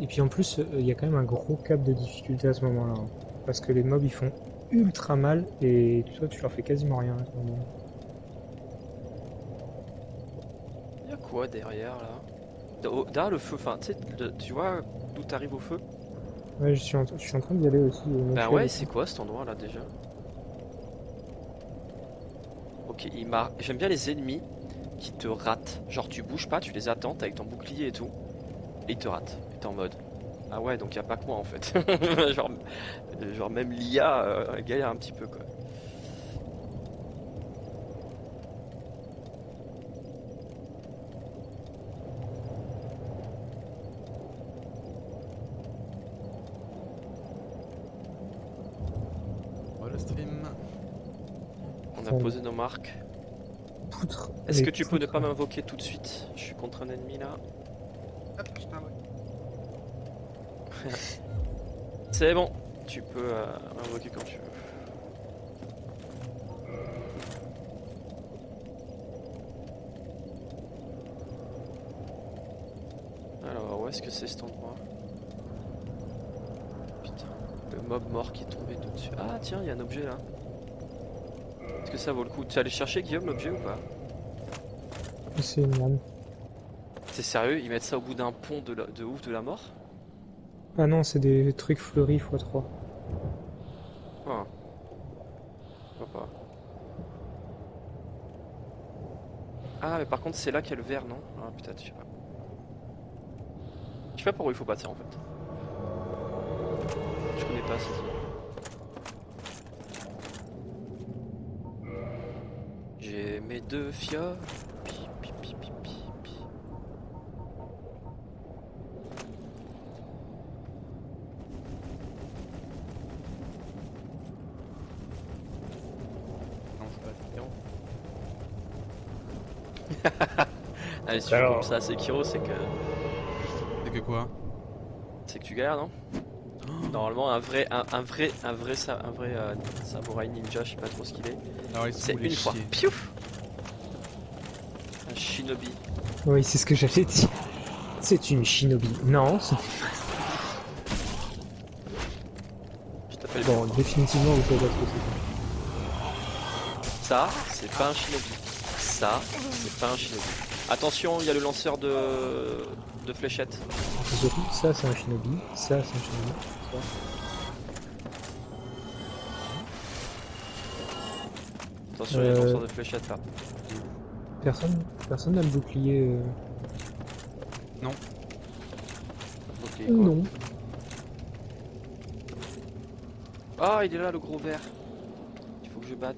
Et puis en plus, il y a quand même un gros cap de difficulté à ce moment-là. Hein. Parce que les mobs ils font ultra mal et toi tu leur fais quasiment rien à ce moment-là. Y'a quoi derrière là? Derrière le feu, enfin, tu sais, tu vois d'où t'arrives au feu? Ouais, je suis en train d'y aller aussi. Bah ouais, c'est quoi cet endroit là déjà? Ok, j'aime bien les ennemis qui te ratent. Genre tu bouges pas, tu les attends, t'es avec ton bouclier et tout. Et ils te ratent. Et t'es en mode. Ah ouais, donc y a pas que moi en fait. genre même l'IA galère un petit peu quoi. Oh, le stream. On a Bon. posé nos marques. Poutre. Est-ce les que tu peux ne poutres. pas m'invoquer tout de suite? Je suis contre un ennemi là. Hop, je t'invoque. C'est bon, tu peux m'invoquer quand tu veux. Alors, où est-ce que c'est cet endroit? Putain, le mob mort qui est tombé tout dessus. Ah tiens, il y a un objet là. Est-ce que ça vaut le coup? Tu es allé chercher Guillaume l'objet ou pas? C'est une âme. T'es sérieux? Ils mettent ça au bout d'un pont de ouf de la mort? Ah non, c'est des trucs fleuris x3. Ah. Pourquoi pas. Ah, mais par contre, c'est là qu'il y a le vert, non? Ah, peut-être, je sais pas. Je sais pas par où il faut passer en fait. Je connais pas cette zone. J'ai mes 2 fioles. Pi, pi, pi, pi, pi, pi. Non, c'est pas Sekiro. Allez, si tu joues Alors. comme ça à Sekiro, c'est que C'est que quoi? tu galères, non? Normalement, un vrai samouraï ninja, je sais pas trop ce qu'il est. Alors, ils sont C'est où, les une fois. chiés? Piouf! Un shinobi. Oui, c'est ce que j'allais dire. C'est une shinobi. Non, c'est... Je t'appelle Bon, définitivement, vous savez pas ce que ça, c'est pas un shinobi. Ça, c'est pas un shinobi. Attention, il y a le lanceur de fléchettes. c'est. Et surtout, ça, c'est un shinobi. Ça, c'est un shinobi. Ça. Attention, il y a le lanceur de fléchettes là. Personne n'a le bouclier. Ok, quoi. Non. Ah, il est là le gros vert. Il faut que je batte.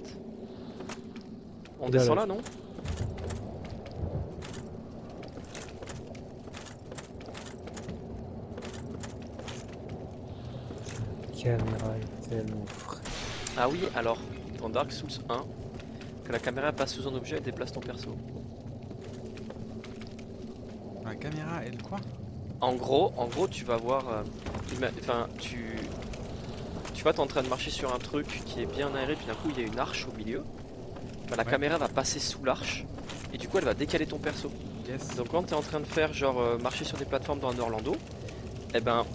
On Il est descend là. là, non? Caméra est tellement frais. Ah oui, alors, dans Dark Souls 1, que la caméra passe sous un objet, elle déplace ton perso. La caméra, elle quoi? En gros, tu vas voir. Enfin, tu vois, t'es en train de marcher sur un truc qui est bien aéré, puis d'un coup il y a une arche au milieu. Bah, la Ouais. caméra va passer sous l'arche, et du coup elle va décaler ton perso. Yes. Donc quand t'es en train de faire genre marcher sur des plateformes dans un Orlando, eh ben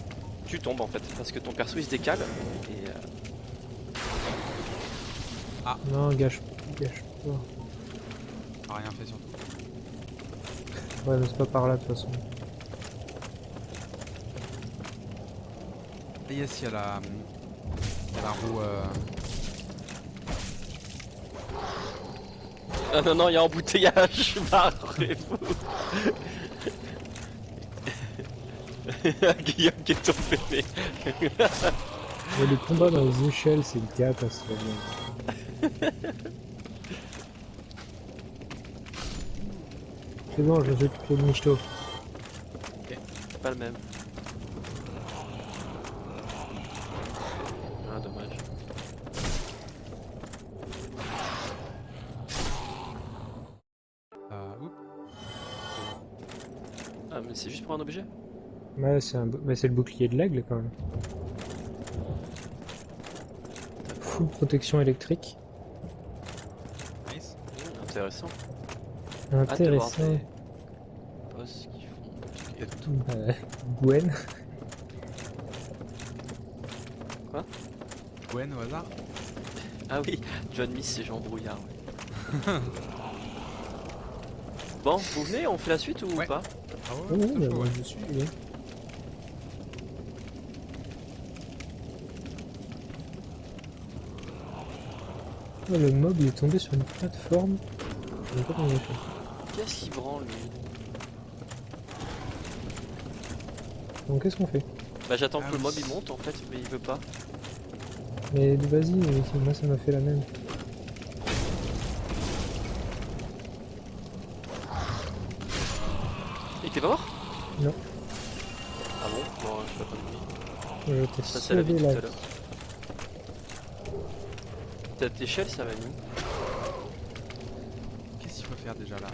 tu tombes en fait, parce que ton perso il se décale. Et Non, gâche pas. Ah, rien fait surtout. Ouais, mais c'est pas par là de toute façon. Et yes, il y a la roue. Ah non, non, il y a embouteillage, barrez-vous. Guillaume qui est tombé. Mais les combats dans les échelles, c'est une catastrophe. C'est bon, je me suis occupé de Michto. C'est pas le même. Ah, dommage. Oups. Ah, mais c'est juste pour un objet? Ouais, c'est le bouclier de l'aigle quand même. Full protection électrique. Nice. Intéressant. Hâte de voir Intéressant. des boss qui font. Il y a tout. Gwen. Gwen au hasard. Ah oui, John Miss c'est Jean Brouillard. Ouais. Bon, vous venez, on fait la suite ou Ouais. pas? Ah Oh, ouais, plutôt chaud, ouais. je suis. Oui. Oh, le mob il est tombé sur une plateforme. Je sais pas comment il a fait. Qu'est-ce qui branle lui? Donc qu'est-ce qu'on fait? Bah j'attends Ah que le oui. mob il monte en fait, mais il veut pas. Mais vas-y, moi ça m'a fait la même. Il était pas mort? Non. Ah bon? Bon, je sais pas de Je t'ai ça c'est la vie sauvé tout la à l'heure. Cette échelle ça va nous. Qu'est-ce qu'il faut faire déjà là?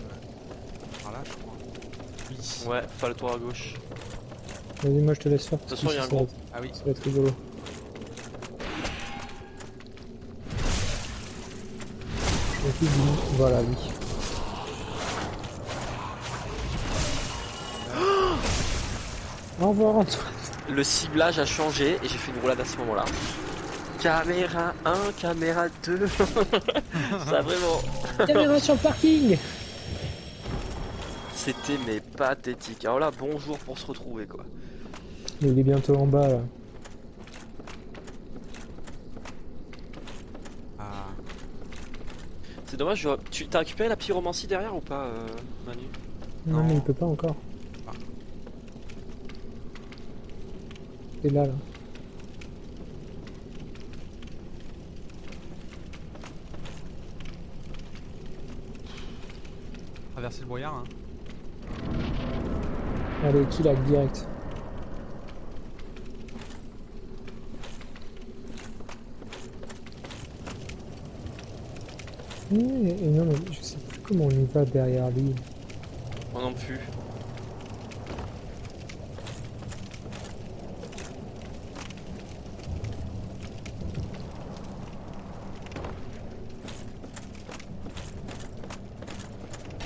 Par là, je crois. Oui. Ouais, pas le tour à gauche. Vas-y, moi je te laisse faire. De toute façon, il y a un gros. Ah oui. Ça va être rigolo. Et puis, voilà, oui. Au revoir Antoine. Le ciblage a changé et j'ai fait une roulade à ce moment-là. Caméra 1, caméra 2. Ça a vraiment. Caméra sur le parking. C'était mais pathétique. Alors là, bonjour pour se retrouver quoi. Mais il est bientôt en bas là. Ah, C'est dommage, tu t'as récupéré la pyromancie derrière ou pas, Manu? Non, Non. mais il peut pas encore. Ah. C'est là là. traverser le brouillard, hein. Allez, kill hack direct. Et non, mais je sais plus comment on y va derrière lui. Moi non plus.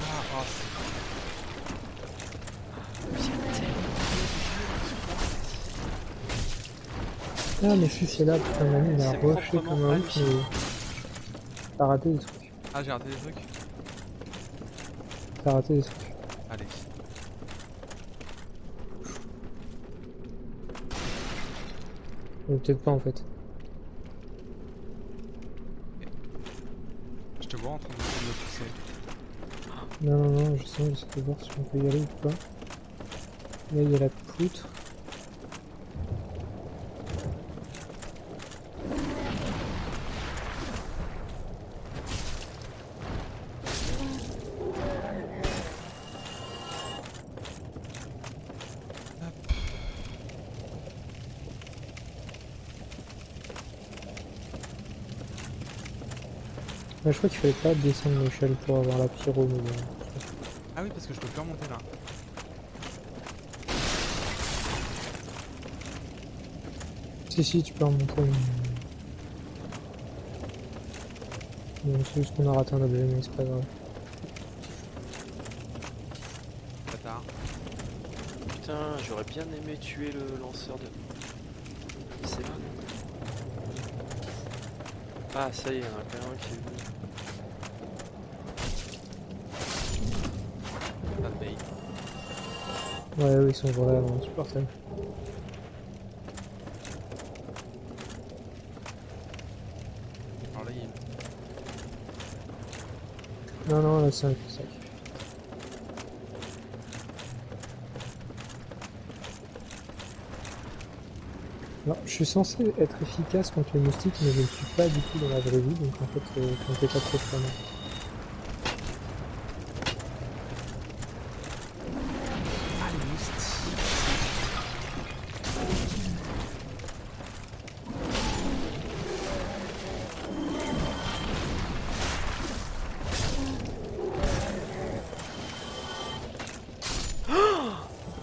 Ah, oh, Ah, mais si c'est là, putain, Manu, il a C'est rushé proprement comme un ouf, hallucinant. mais t'as raté des trucs. ah, j'ai raté des trucs. T'as raté des trucs. Allez. Ou peut-être pas en fait. Je te vois en train de me pousser. Non, non, non, j'essaie de voir si on peut y aller ou pas. Là, il y a la poutre. Bah, je crois qu'il fallait pas descendre l'échelle pour avoir la pyro, mais bon. Ah oui, parce que je peux plus remonter là. Si, tu peux remonter. Bon, c'est juste qu'on a raté un objet, mais c'est pas grave. Bâtard. Putain, j'aurais bien aimé tuer le lanceur de... C'est là, non? Ah, ça y est, il y en a quand même un qui est venu. Pas de bait. Ouais, oui, ils sont vraiment insupportables. Alors là, il... Non, non, là, c'est un sac. Alors, je suis censé être efficace contre les moustiques, mais je ne suis pas du tout dans la vraie vie, donc en fait, comptez pas trop sur moi. Ah, les moustiques.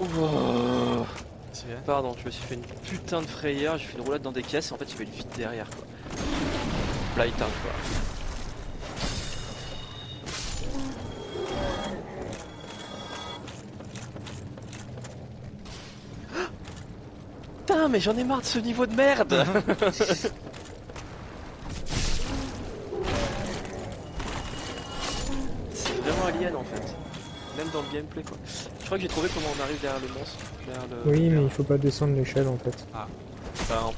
Ouah. Tu viens? Pardon, je me suis fait une putain de frayeur, j'ai fait une roulade dans des caisses et en fait il y avait une fuite derrière quoi. Blight quoi. Putain mais j'en ai marre de ce niveau de merde. C'est vraiment alien en fait. Même dans le gameplay quoi. Je crois que j'ai trouvé comment on arrive derrière le monstre. Derrière le... Oui, mais il faut pas descendre l'échelle, en fait. Ah, Enfin,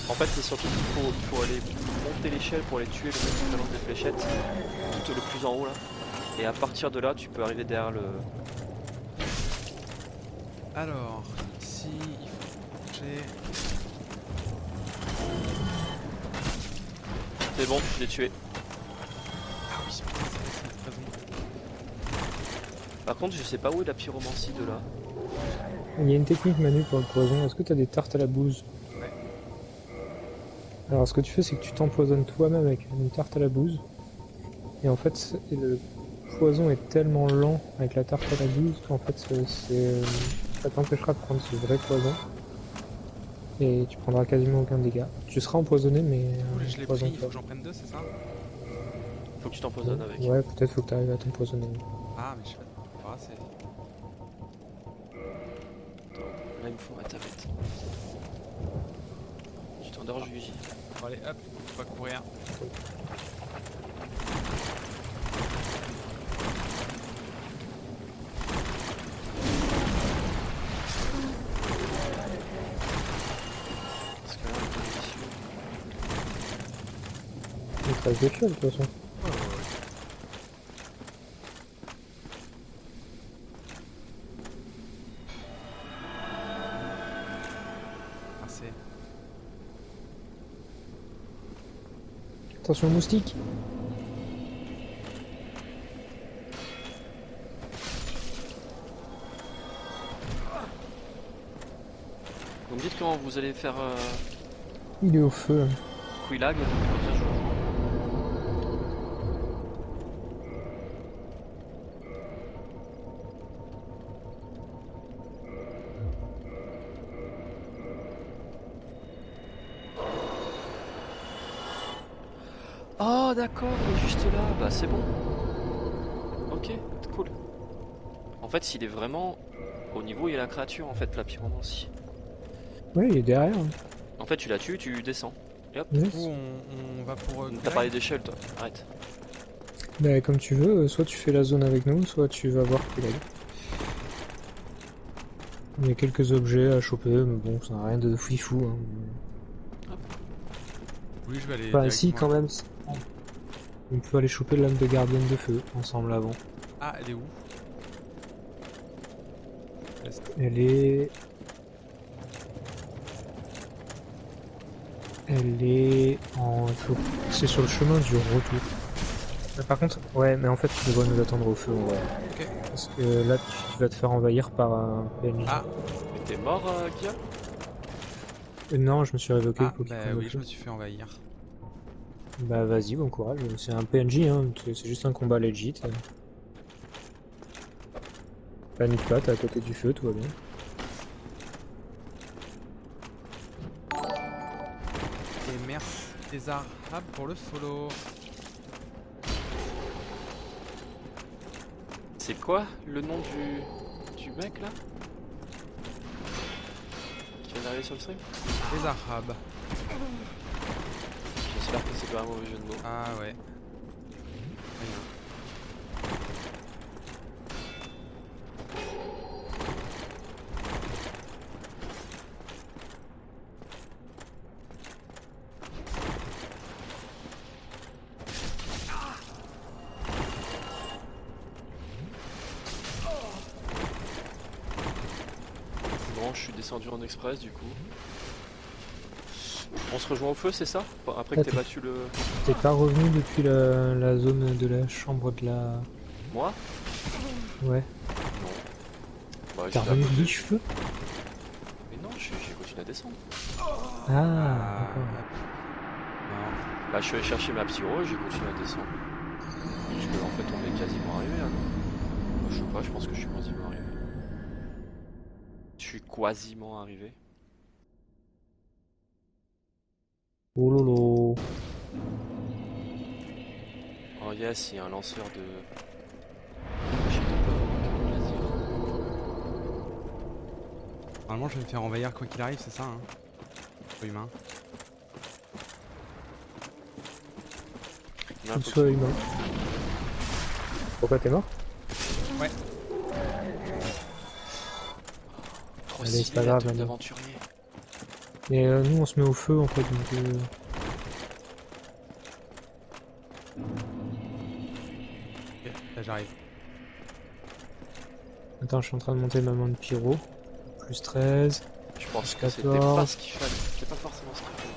en fait, c'est surtout qu'il faut aller monter l'échelle pour aller tuer le mec qui balance des fléchettes, tout le plus en haut là. Et à partir de là, tu peux arriver derrière le. alors, ici, il faut chercher... C'est bon, je l'ai tué. Ah oui, putain, c'est raison. Par contre, je sais pas où est la pyromancie de là. Il y a une technique, Manu, pour le poison. Est-ce que tu as des tartes à la bouse? Ouais. Alors, ce que tu fais, c'est que tu t'empoisonnes toi-même avec une tarte à la bouse. Et en fait, le poison est tellement lent avec la tarte à la bouse qu'en fait, ça t'empêchera de prendre ce vrai poison. Et tu prendras quasiment aucun dégât. Tu seras empoisonné, mais... Je l'ai pris, il faut que j'en prenne deux, c'est ça? Faut que tu t'empoisonnes avec. Ouais, peut-être faut que tu arrives à t'empoisonner. Ah, mais je sais pas, c'est... Là, il me faut ma tablette. Tu t'endors, Juigi. Bon, allez, hop, on va courir. traces de fiole de toute façon. Ouais, ouais, ouais. Merci. Attention moustique. Vous me dites quand vous allez faire Il est au feu. Quillag, comme ça je vous rejoins. Oh d'accord, il est juste là, bah c'est bon. Ok, cool. En fait, s'il est vraiment au niveau où il y a la créature, en fait, la pyromancie. Oui, il est derrière. Hein. En fait, tu la tues, tu descends. Et hop. Du Yes. coup, on va pour. T'as Quillag. parlé d'échelle, toi. Arrête. Bah, comme tu veux, soit tu fais la zone avec nous, soit tu vas voir Quillag. Il y a quelques objets à choper, mais bon, ça n'a rien de fifou. Hein. Oui, je vais aller. Enfin, si, directement quand à- même. On peut aller choper l'âme de gardienne de feu ensemble avant. Ah, elle est où? Est. Elle est. Elle est en. C'est sur le chemin du retour. Par contre, ouais, mais en fait, tu devrais nous attendre au feu, en vrai. Ok. Parce que là, tu vas te faire envahir par un PNJ. Ah, Mais t'es mort, Guillaume? Non, je me suis révoqué ah pour qu'il bah prenne le oui, feu. je me suis fait envahir. Bah vas-y, bon courage. C'est un PNJ, hein. C'est juste un combat legit. Panique pas, t'es à côté du feu, tout va bien. Et merci les Arabes pour le follow. C'est quoi le nom du mec là? Qui vient d'arriver sur le stream? Les Arabes. J'espère que c'est pas un mauvais jeu de mots. Ah ouais. Rien. Bon, je suis descendu en express du coup. On se rejoint au feu, c'est ça? Après que t'aies Attends. battu le... T'es pas revenu depuis la zone de la chambre de la... Moi? Ouais. Non. Bah, T'es j'étais à revenu côté. de cheveux. Mais non, j'ai continué à descendre. Ah, d'accord. Non. Bah, je suis allé chercher ma pyro et j'ai continué à descendre. Parce que en fait, on est quasiment arrivé là, non? Je sais pas, je pense que je suis quasiment arrivé. Je suis quasiment arrivé. Oh lolo. Oh yes, il y a un lanceur de... Je sais pas, plaisir. Normalement, je vais me faire envahir quoi qu'il arrive, c'est ça, hein? Pas humain. Il y en a un Qu'il peu soit qui- humain. Pourquoi t'es mort? Ouais. Trop Allez, c'est stylé pas la grave, tenue maintenant. d'aventurier. Et nous on se met au feu en fait donc Ok, là j'arrive. Attends, je suis en train de monter ma main de pyro. Plus 13. Je pense que 14. c'était pas ce qu'il fallait. C'était pas forcément ce qu'il fallait.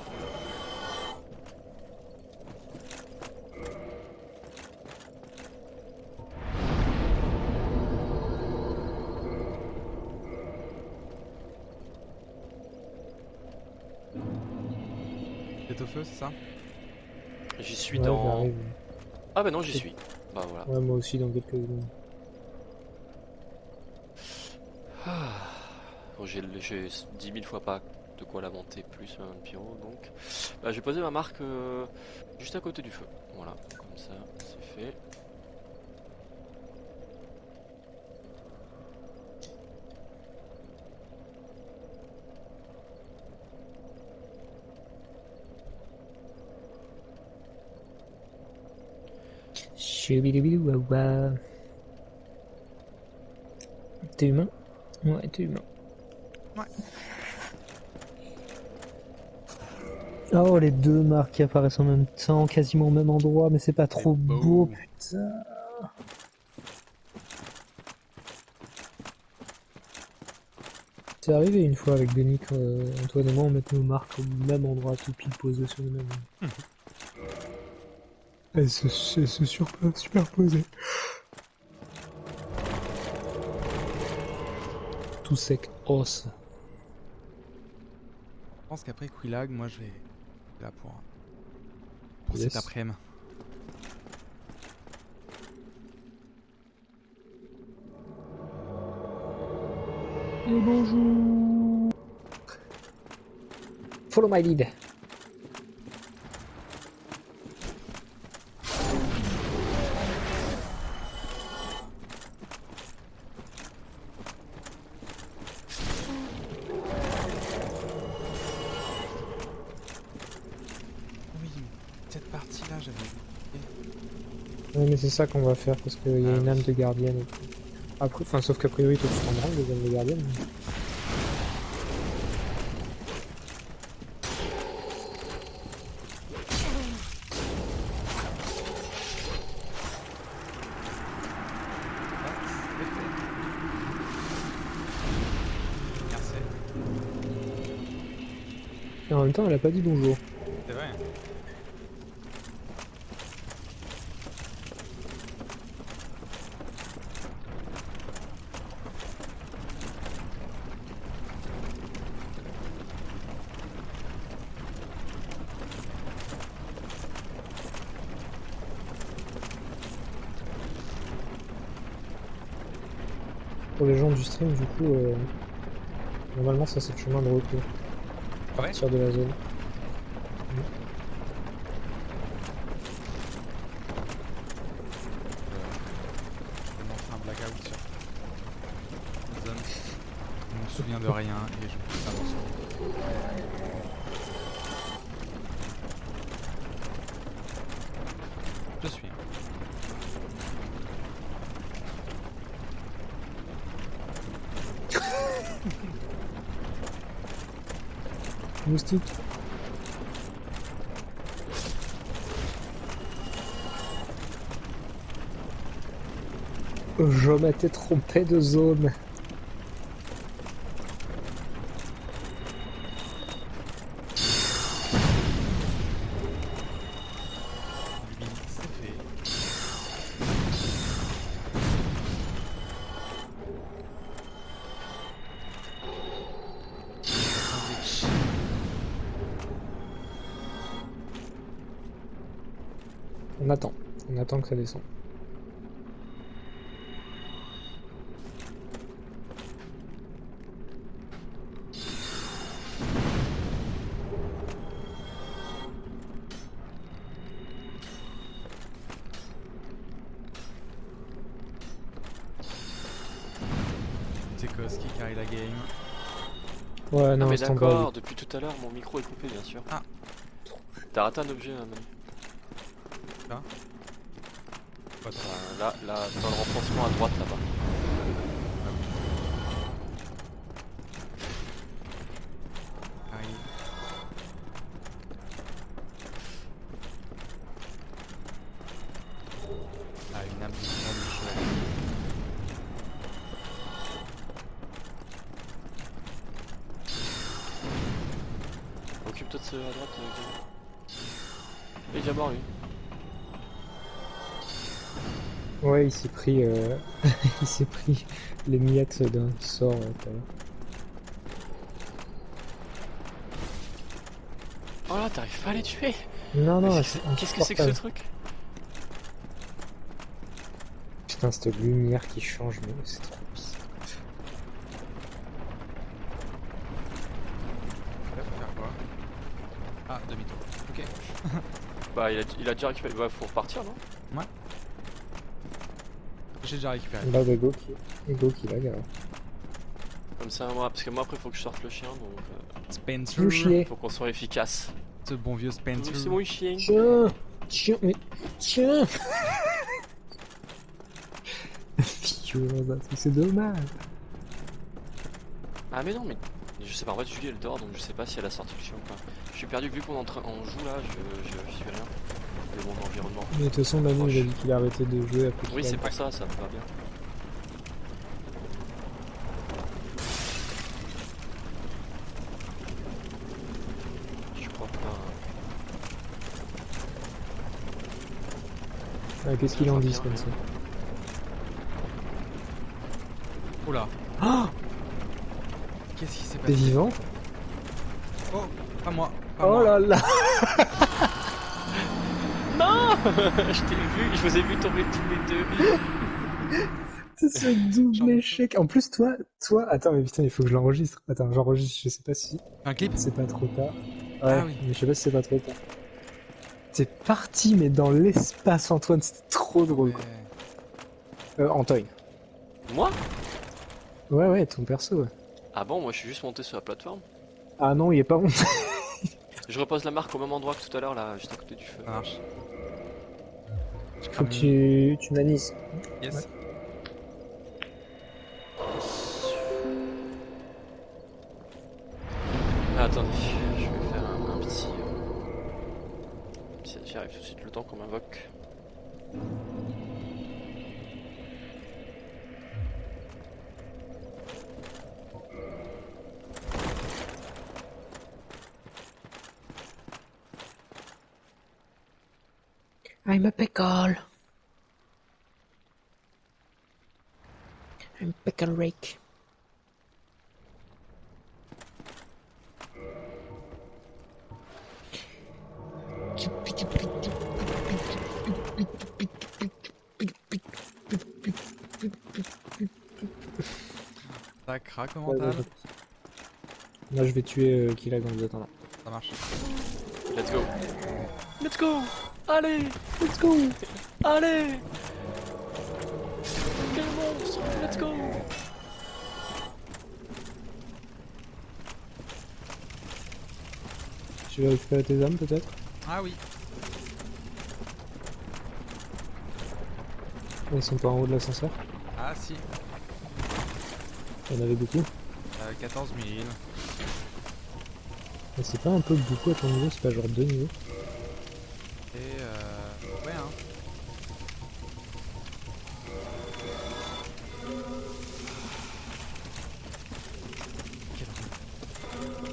T'es au feu, c'est ça? J'y suis Ouais, dans... j'arrive. Ah bah non, j'y suis. Bah voilà. Ouais, moi aussi dans quelques secondes. Bon, j'ai 10 000 fois pas de quoi la monter plus un pyro donc. Bah, j'ai posé ma marque juste à côté du feu. Voilà, comme ça c'est fait. Choubidoubidouawa. T'es humain? Ouais, t'es humain. Ouais. Oh, les deux marques qui apparaissent en même temps, quasiment au même endroit, mais c'est pas trop beau, putain. C'est arrivé une fois avec Denis, Antoine et moi, on met nos marques au même endroit, tout pile posées sur le même. Elles se superposées. Tout sec, os. Je pense qu'après Quillag, moi je vais là pour Yes. cet après-midi. Et bonjour. Follow my lead. Oui, mais cette partie-là, j'avais oublié. Ouais, mais c'est ça qu'on va faire parce qu'il y a Ah une oui. âme de gardienne et tout. Après, enfin, sauf qu'a priori, toi tu t'en branles des âmes de gardienne. C'est fait. Merci. Et en même temps, elle a pas dit bonjour. C'est vrai. Pour les gens du stream, du coup, normalement, ça c'est le chemin de retour. Ouais. Partir de la zone. Je m'en fais un blackout sur cette zone. Je me souviens de rien et je pousse un morceau. Je suis. Moustique. Je m'étais trompé de zone. Lui, c'est fait. On attend que ça descende. C'est Koski qui carry la game. Ouais, Ah non, mais stand-by. d'accord, depuis tout à l'heure mon micro est coupé bien sûr. Ah. T'as raté un objet Manu. Pas trop. Là, dans le renforcement à droite là-bas. Arrive. Ah, une âme de cheval. Occupe-toi de ce à droite. Il est déjà mort lui. Ouais, il s'est pris, il s'est pris les miettes d'un sort tout à l'heure. Oh là, t'arrives pas à les tuer. Non, non, Mais c'est qu'est-ce que c'est que ce insupportable. truc? Putain, cette lumière qui change, mais c'est trop bizarre. Là, faut faire quoi? Ah, demi-tour. Ok. Bah il a déjà récupéré. Bah faut repartir non? J'ai déjà récupéré. Bah, Ego qui lag alors. Comme ça moi, parce que moi après faut que je sorte le chien donc Spencer. Vous chier. faut qu'on soit efficace. Ce bon vieux Spencer. C'est mon chien. Tiens, mais tiens. Violence, c'est dommage. Ah mais non mais Je sais pas, en fait Julie elle dort donc je sais pas si elle a sorti le chien ou pas. Je suis perdu vu qu'on on joue là, je suis rien de mon environnement. Mais de toute façon, Manu il a dit qu'il a arrêté de jouer après qu'il Oui a- c'est pour ça, ça me va bien. Je crois pas. Ah, qu'est-ce qu'il en dit, Spencer? Oula. Ah, Qu'est-ce qui s'est t'es passé? vivant? Oh, pas moi. Pas Oh moi. là là! Non je t'ai vu, je vous ai vu tomber tous les deux. C'est ce double échec. En plus, toi, attends, mais putain, il faut que je l'enregistre. Attends, j'enregistre, je sais pas si Un clip? c'est pas trop tard. Ouais, Ah oui. mais je sais pas si c'est pas trop tard. T'es parti, mais dans l'espace, Antoine, c'était trop drôle. Ouais. Antoine. Moi? Ouais, ton perso, ouais. Ah bon, moi je suis juste monté sur la plateforme. Ah non, il est pas bon. Je repose la marque au même endroit que tout à l'heure là, juste à côté du feu. Ça marche. Je Faut crame que tu manises. Yes. Ouais. Ah, attendez, je vais faire un petit... J'y arrive tout de suite le temps qu'on m'invoque. I'm a pickle. I'm pickle rake. Ça craque au Ouais, mental. Là, je vais tuer Kilag en vous attendant. Ça marche. Let's go. Let's go. Allez. Let's go! Allez. Quel monstre. Let's go. Tu veux récupérer tes âmes peut-être? Ah oui. Ils sont pas en haut de l'ascenseur. Ah si. Il y en avait beaucoup. 14 000. Mais c'est pas un peu beaucoup à ton niveau, c'est pas genre 2 niveaux. Et ouais hein. Quel roux.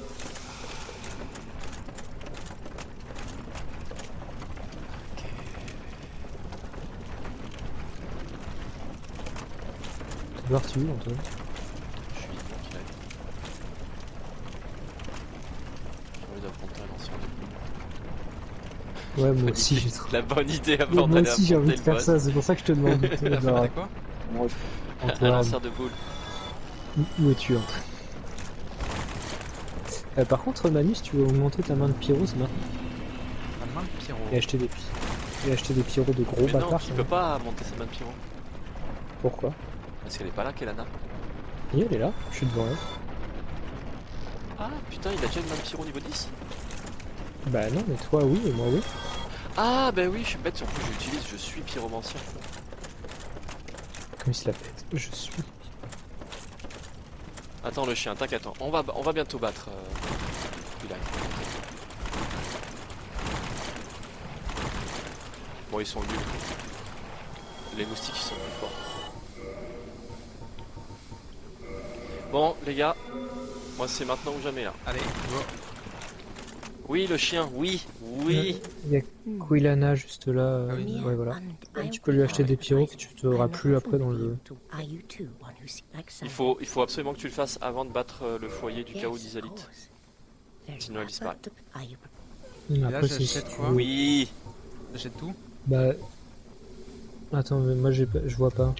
Tu vas tu où Antoine? Je suis bon qu'il aille. J'ai envie d'affronter un ancien du Ouais, moi Bonne aussi idée. j'ai trop. La bonne idée Ouais, avant moi d'aller aussi j'ai envie affronter de le faire boss. ça, c'est pour ça que je te demande. T'as Genre, fait quoi? bref, Un Antoine, lanceur de boules. où es-tu Antoine? Par contre, Manu, si tu veux augmenter ta main de pyro, c'est maintenant. La main de pyro. Et acheter des pyros de gros Mais non, bâtards. tu ça peux va. pas monter sa main de pyro. Pourquoi? Parce qu'elle est pas là, Kelana. Et elle est là, je suis devant elle. Ah putain, il a déjà une main de pyro niveau 10. Bah non, mais toi oui, et moi oui. Ah bah oui, je suis bête, en plus j'utilise, je suis pyromancien. Comme si la pète. Je suis. Attends le chien, t'inquiète, on va bientôt battre Bilal. Bon ils sont nuls. Les moustiques ils sont plus forts. Bon les gars, moi c'est maintenant ou jamais là. Allez, go. Oui le chien, oui, oui. Il y a Quilana juste là. Ah oui. Ouais, voilà. Tu peux lui acheter des pyros que tu t'auras plus après dans le jeu. Il faut absolument que tu le fasses avant de battre le foyer du chaos d'Isalite. Sinon elle disparaît. Après, si j'achète tu quoi veux- Oui. J'achète tout. Bah. Attends, mais moi je vois pas.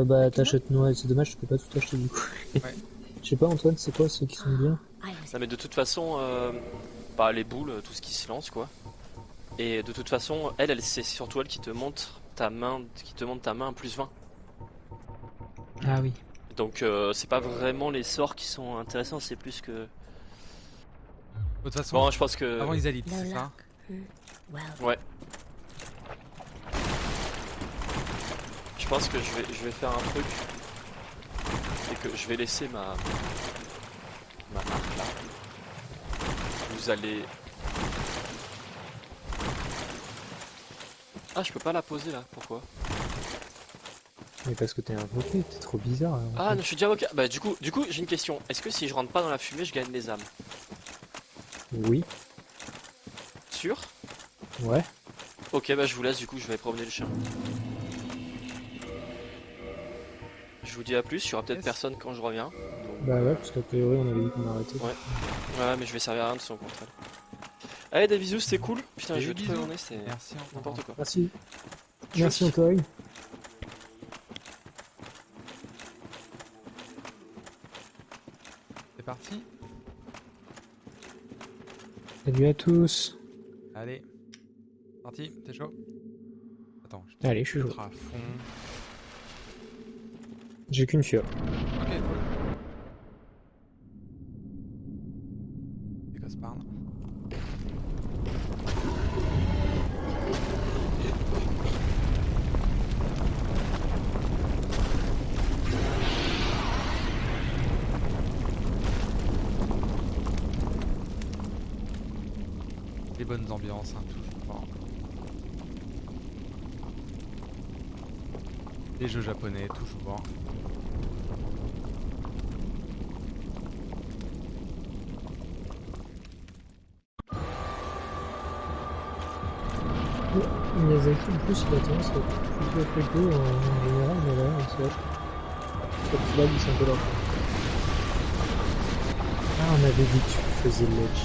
Bah t'achètes noix, c'est dommage, je peux pas tout acheter du coup. Ouais. Je sais pas, Antoine, c'est quoi ceux qui sont bien? Non mais de toute façon, bah les boules, tout ce qui se lance quoi. Et de toute façon, elle c'est surtout elle qui te montre ta main, plus 20. Ah oui. Donc c'est pas vraiment les sorts qui sont intéressants, c'est plus que... De toute façon, Bon, je pense que... avant ils alitent, c'est ça? Ouais. Je pense que je vais faire un truc. Et que je vais laisser ma marque là. Vous allez... Ah, je peux pas la poser là, pourquoi? Mais parce que t'es invoqué, t'es trop bizarre. En Ah, fait. non, je suis déjà avocat. Bah, du coup j'ai une question. Est-ce que si je rentre pas dans la fumée, je gagne les âmes? Oui, Sûr? ouais. Ok, bah, je vous laisse, du coup, je vais promener le chien. Je vous dis à plus, il y aura peut-être Yes. personne quand je reviens. Bah ouais, parce qu'a priori on avait dit qu'on arrêtait. Ouais. Ouais, mais je vais servir à rien de son contraire. Allez, des bisous, c'était cool. Putain, Des je vais toute la bisous. journée, c'est Merci encore. n'importe quoi. Merci. Tchuss. Merci Antoine. C'est parti. Salut à tous. Allez. Parti, t'es chaud? Attends, je Allez, je suis vais chaud. mettre à fond. J'ai qu'une fiole. Ok, cool. C'est quoi ce parle? Les bonnes ambiances, hein, toujours. Bon. Les jeux japonais, toujours. Miyazaki, en plus, il a tendance à être plutôt affecté en général, mais là, c'est vrai. Sur le flag, il s'est un peu là. Ah, on avait dit que tu faisais l'edge.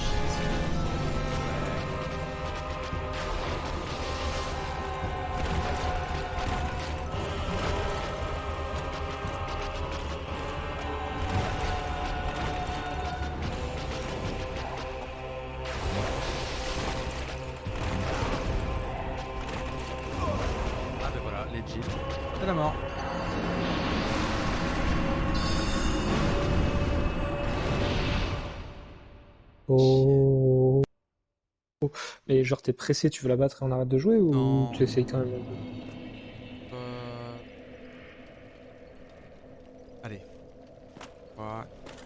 Ah ben voilà, legit. C'est la mort. Oh. Et genre, t'es pressé, tu veux la battre et on arrête de jouer ou Non. tu essayes quand même un peu? Allez. Ouais.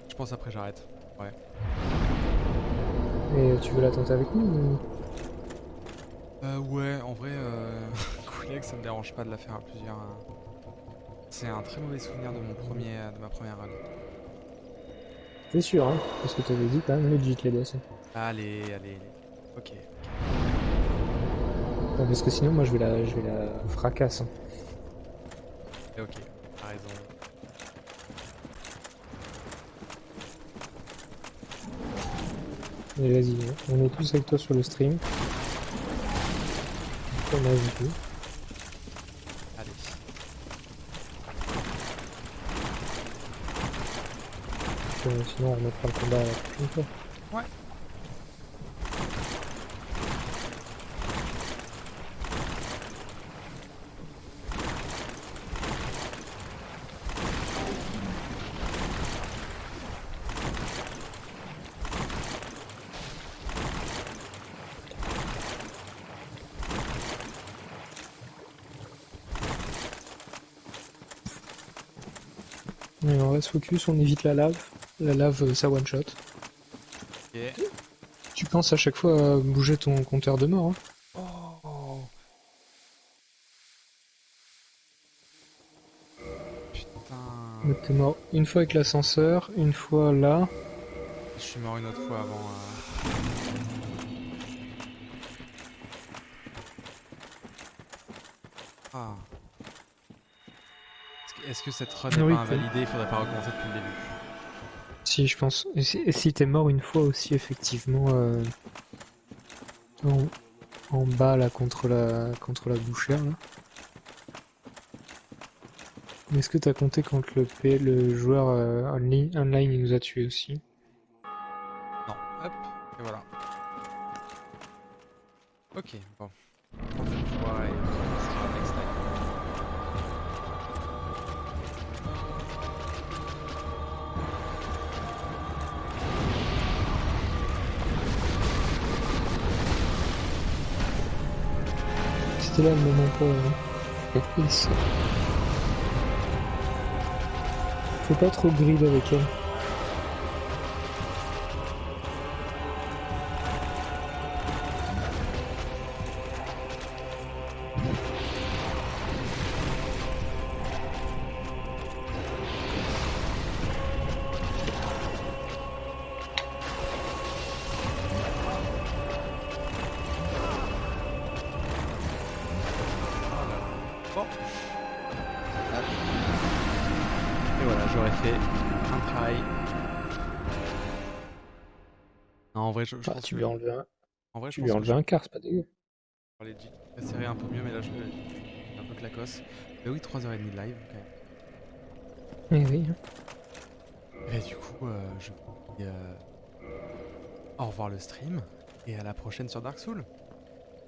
Je pense après j'arrête. Ouais. Et tu veux la tenter avec nous ou... Ouais, en vrai, collègue, ça me dérange pas de la faire à plusieurs. C'est un très mauvais souvenir de de ma première run. T'es sûr, hein? Parce que t'avais dit quand même legit les boss. Allez. Ok. Non, parce que sinon, moi, je vais la fracasse. Hein. Ok, t'as raison. Et vas-y, hein. On est tous avec toi sur le stream. On a vu tout. Allez. Sinon, on remettra le combat la prochaine fois. Ouais. Et on reste focus, on évite la lave. La lave, ça one shot. Ok. Tu penses à chaque fois à bouger ton compteur de mort. Hein. Oh. Putain. Donc t'es mort une fois avec l'ascenseur, une fois là. Je suis mort une autre fois avant. Ah. Est-ce que cette run n'est Oui, pas invalidée? Il faudrait pas recommencer depuis le début. Si, je pense. Et si t'es mort une fois aussi, effectivement, en bas là contre la bouchère là. Est-ce que t'as compté quand le joueur online il nous a tué aussi? Non. Hop. Et voilà. Ok. Bon. Prochaine fois et on se verra next time. C'était là le moment pour yes. Faut pas trop grid avec elle. Bon. Hop. Et voilà, j'aurais fait un travail. Non, en vrai, je Ah, pense tu que... lui as enlevé un, En vrai, je tu pense lui as que enlevé un quart, c'est pas dégueu. je vais serrer un peu mieux, mais là, je suis un peu clacos. Mais oui, 3h30 de live, quand même. Eh oui. Et du coup, je vous dis au revoir le stream, et à la prochaine sur Dark Souls.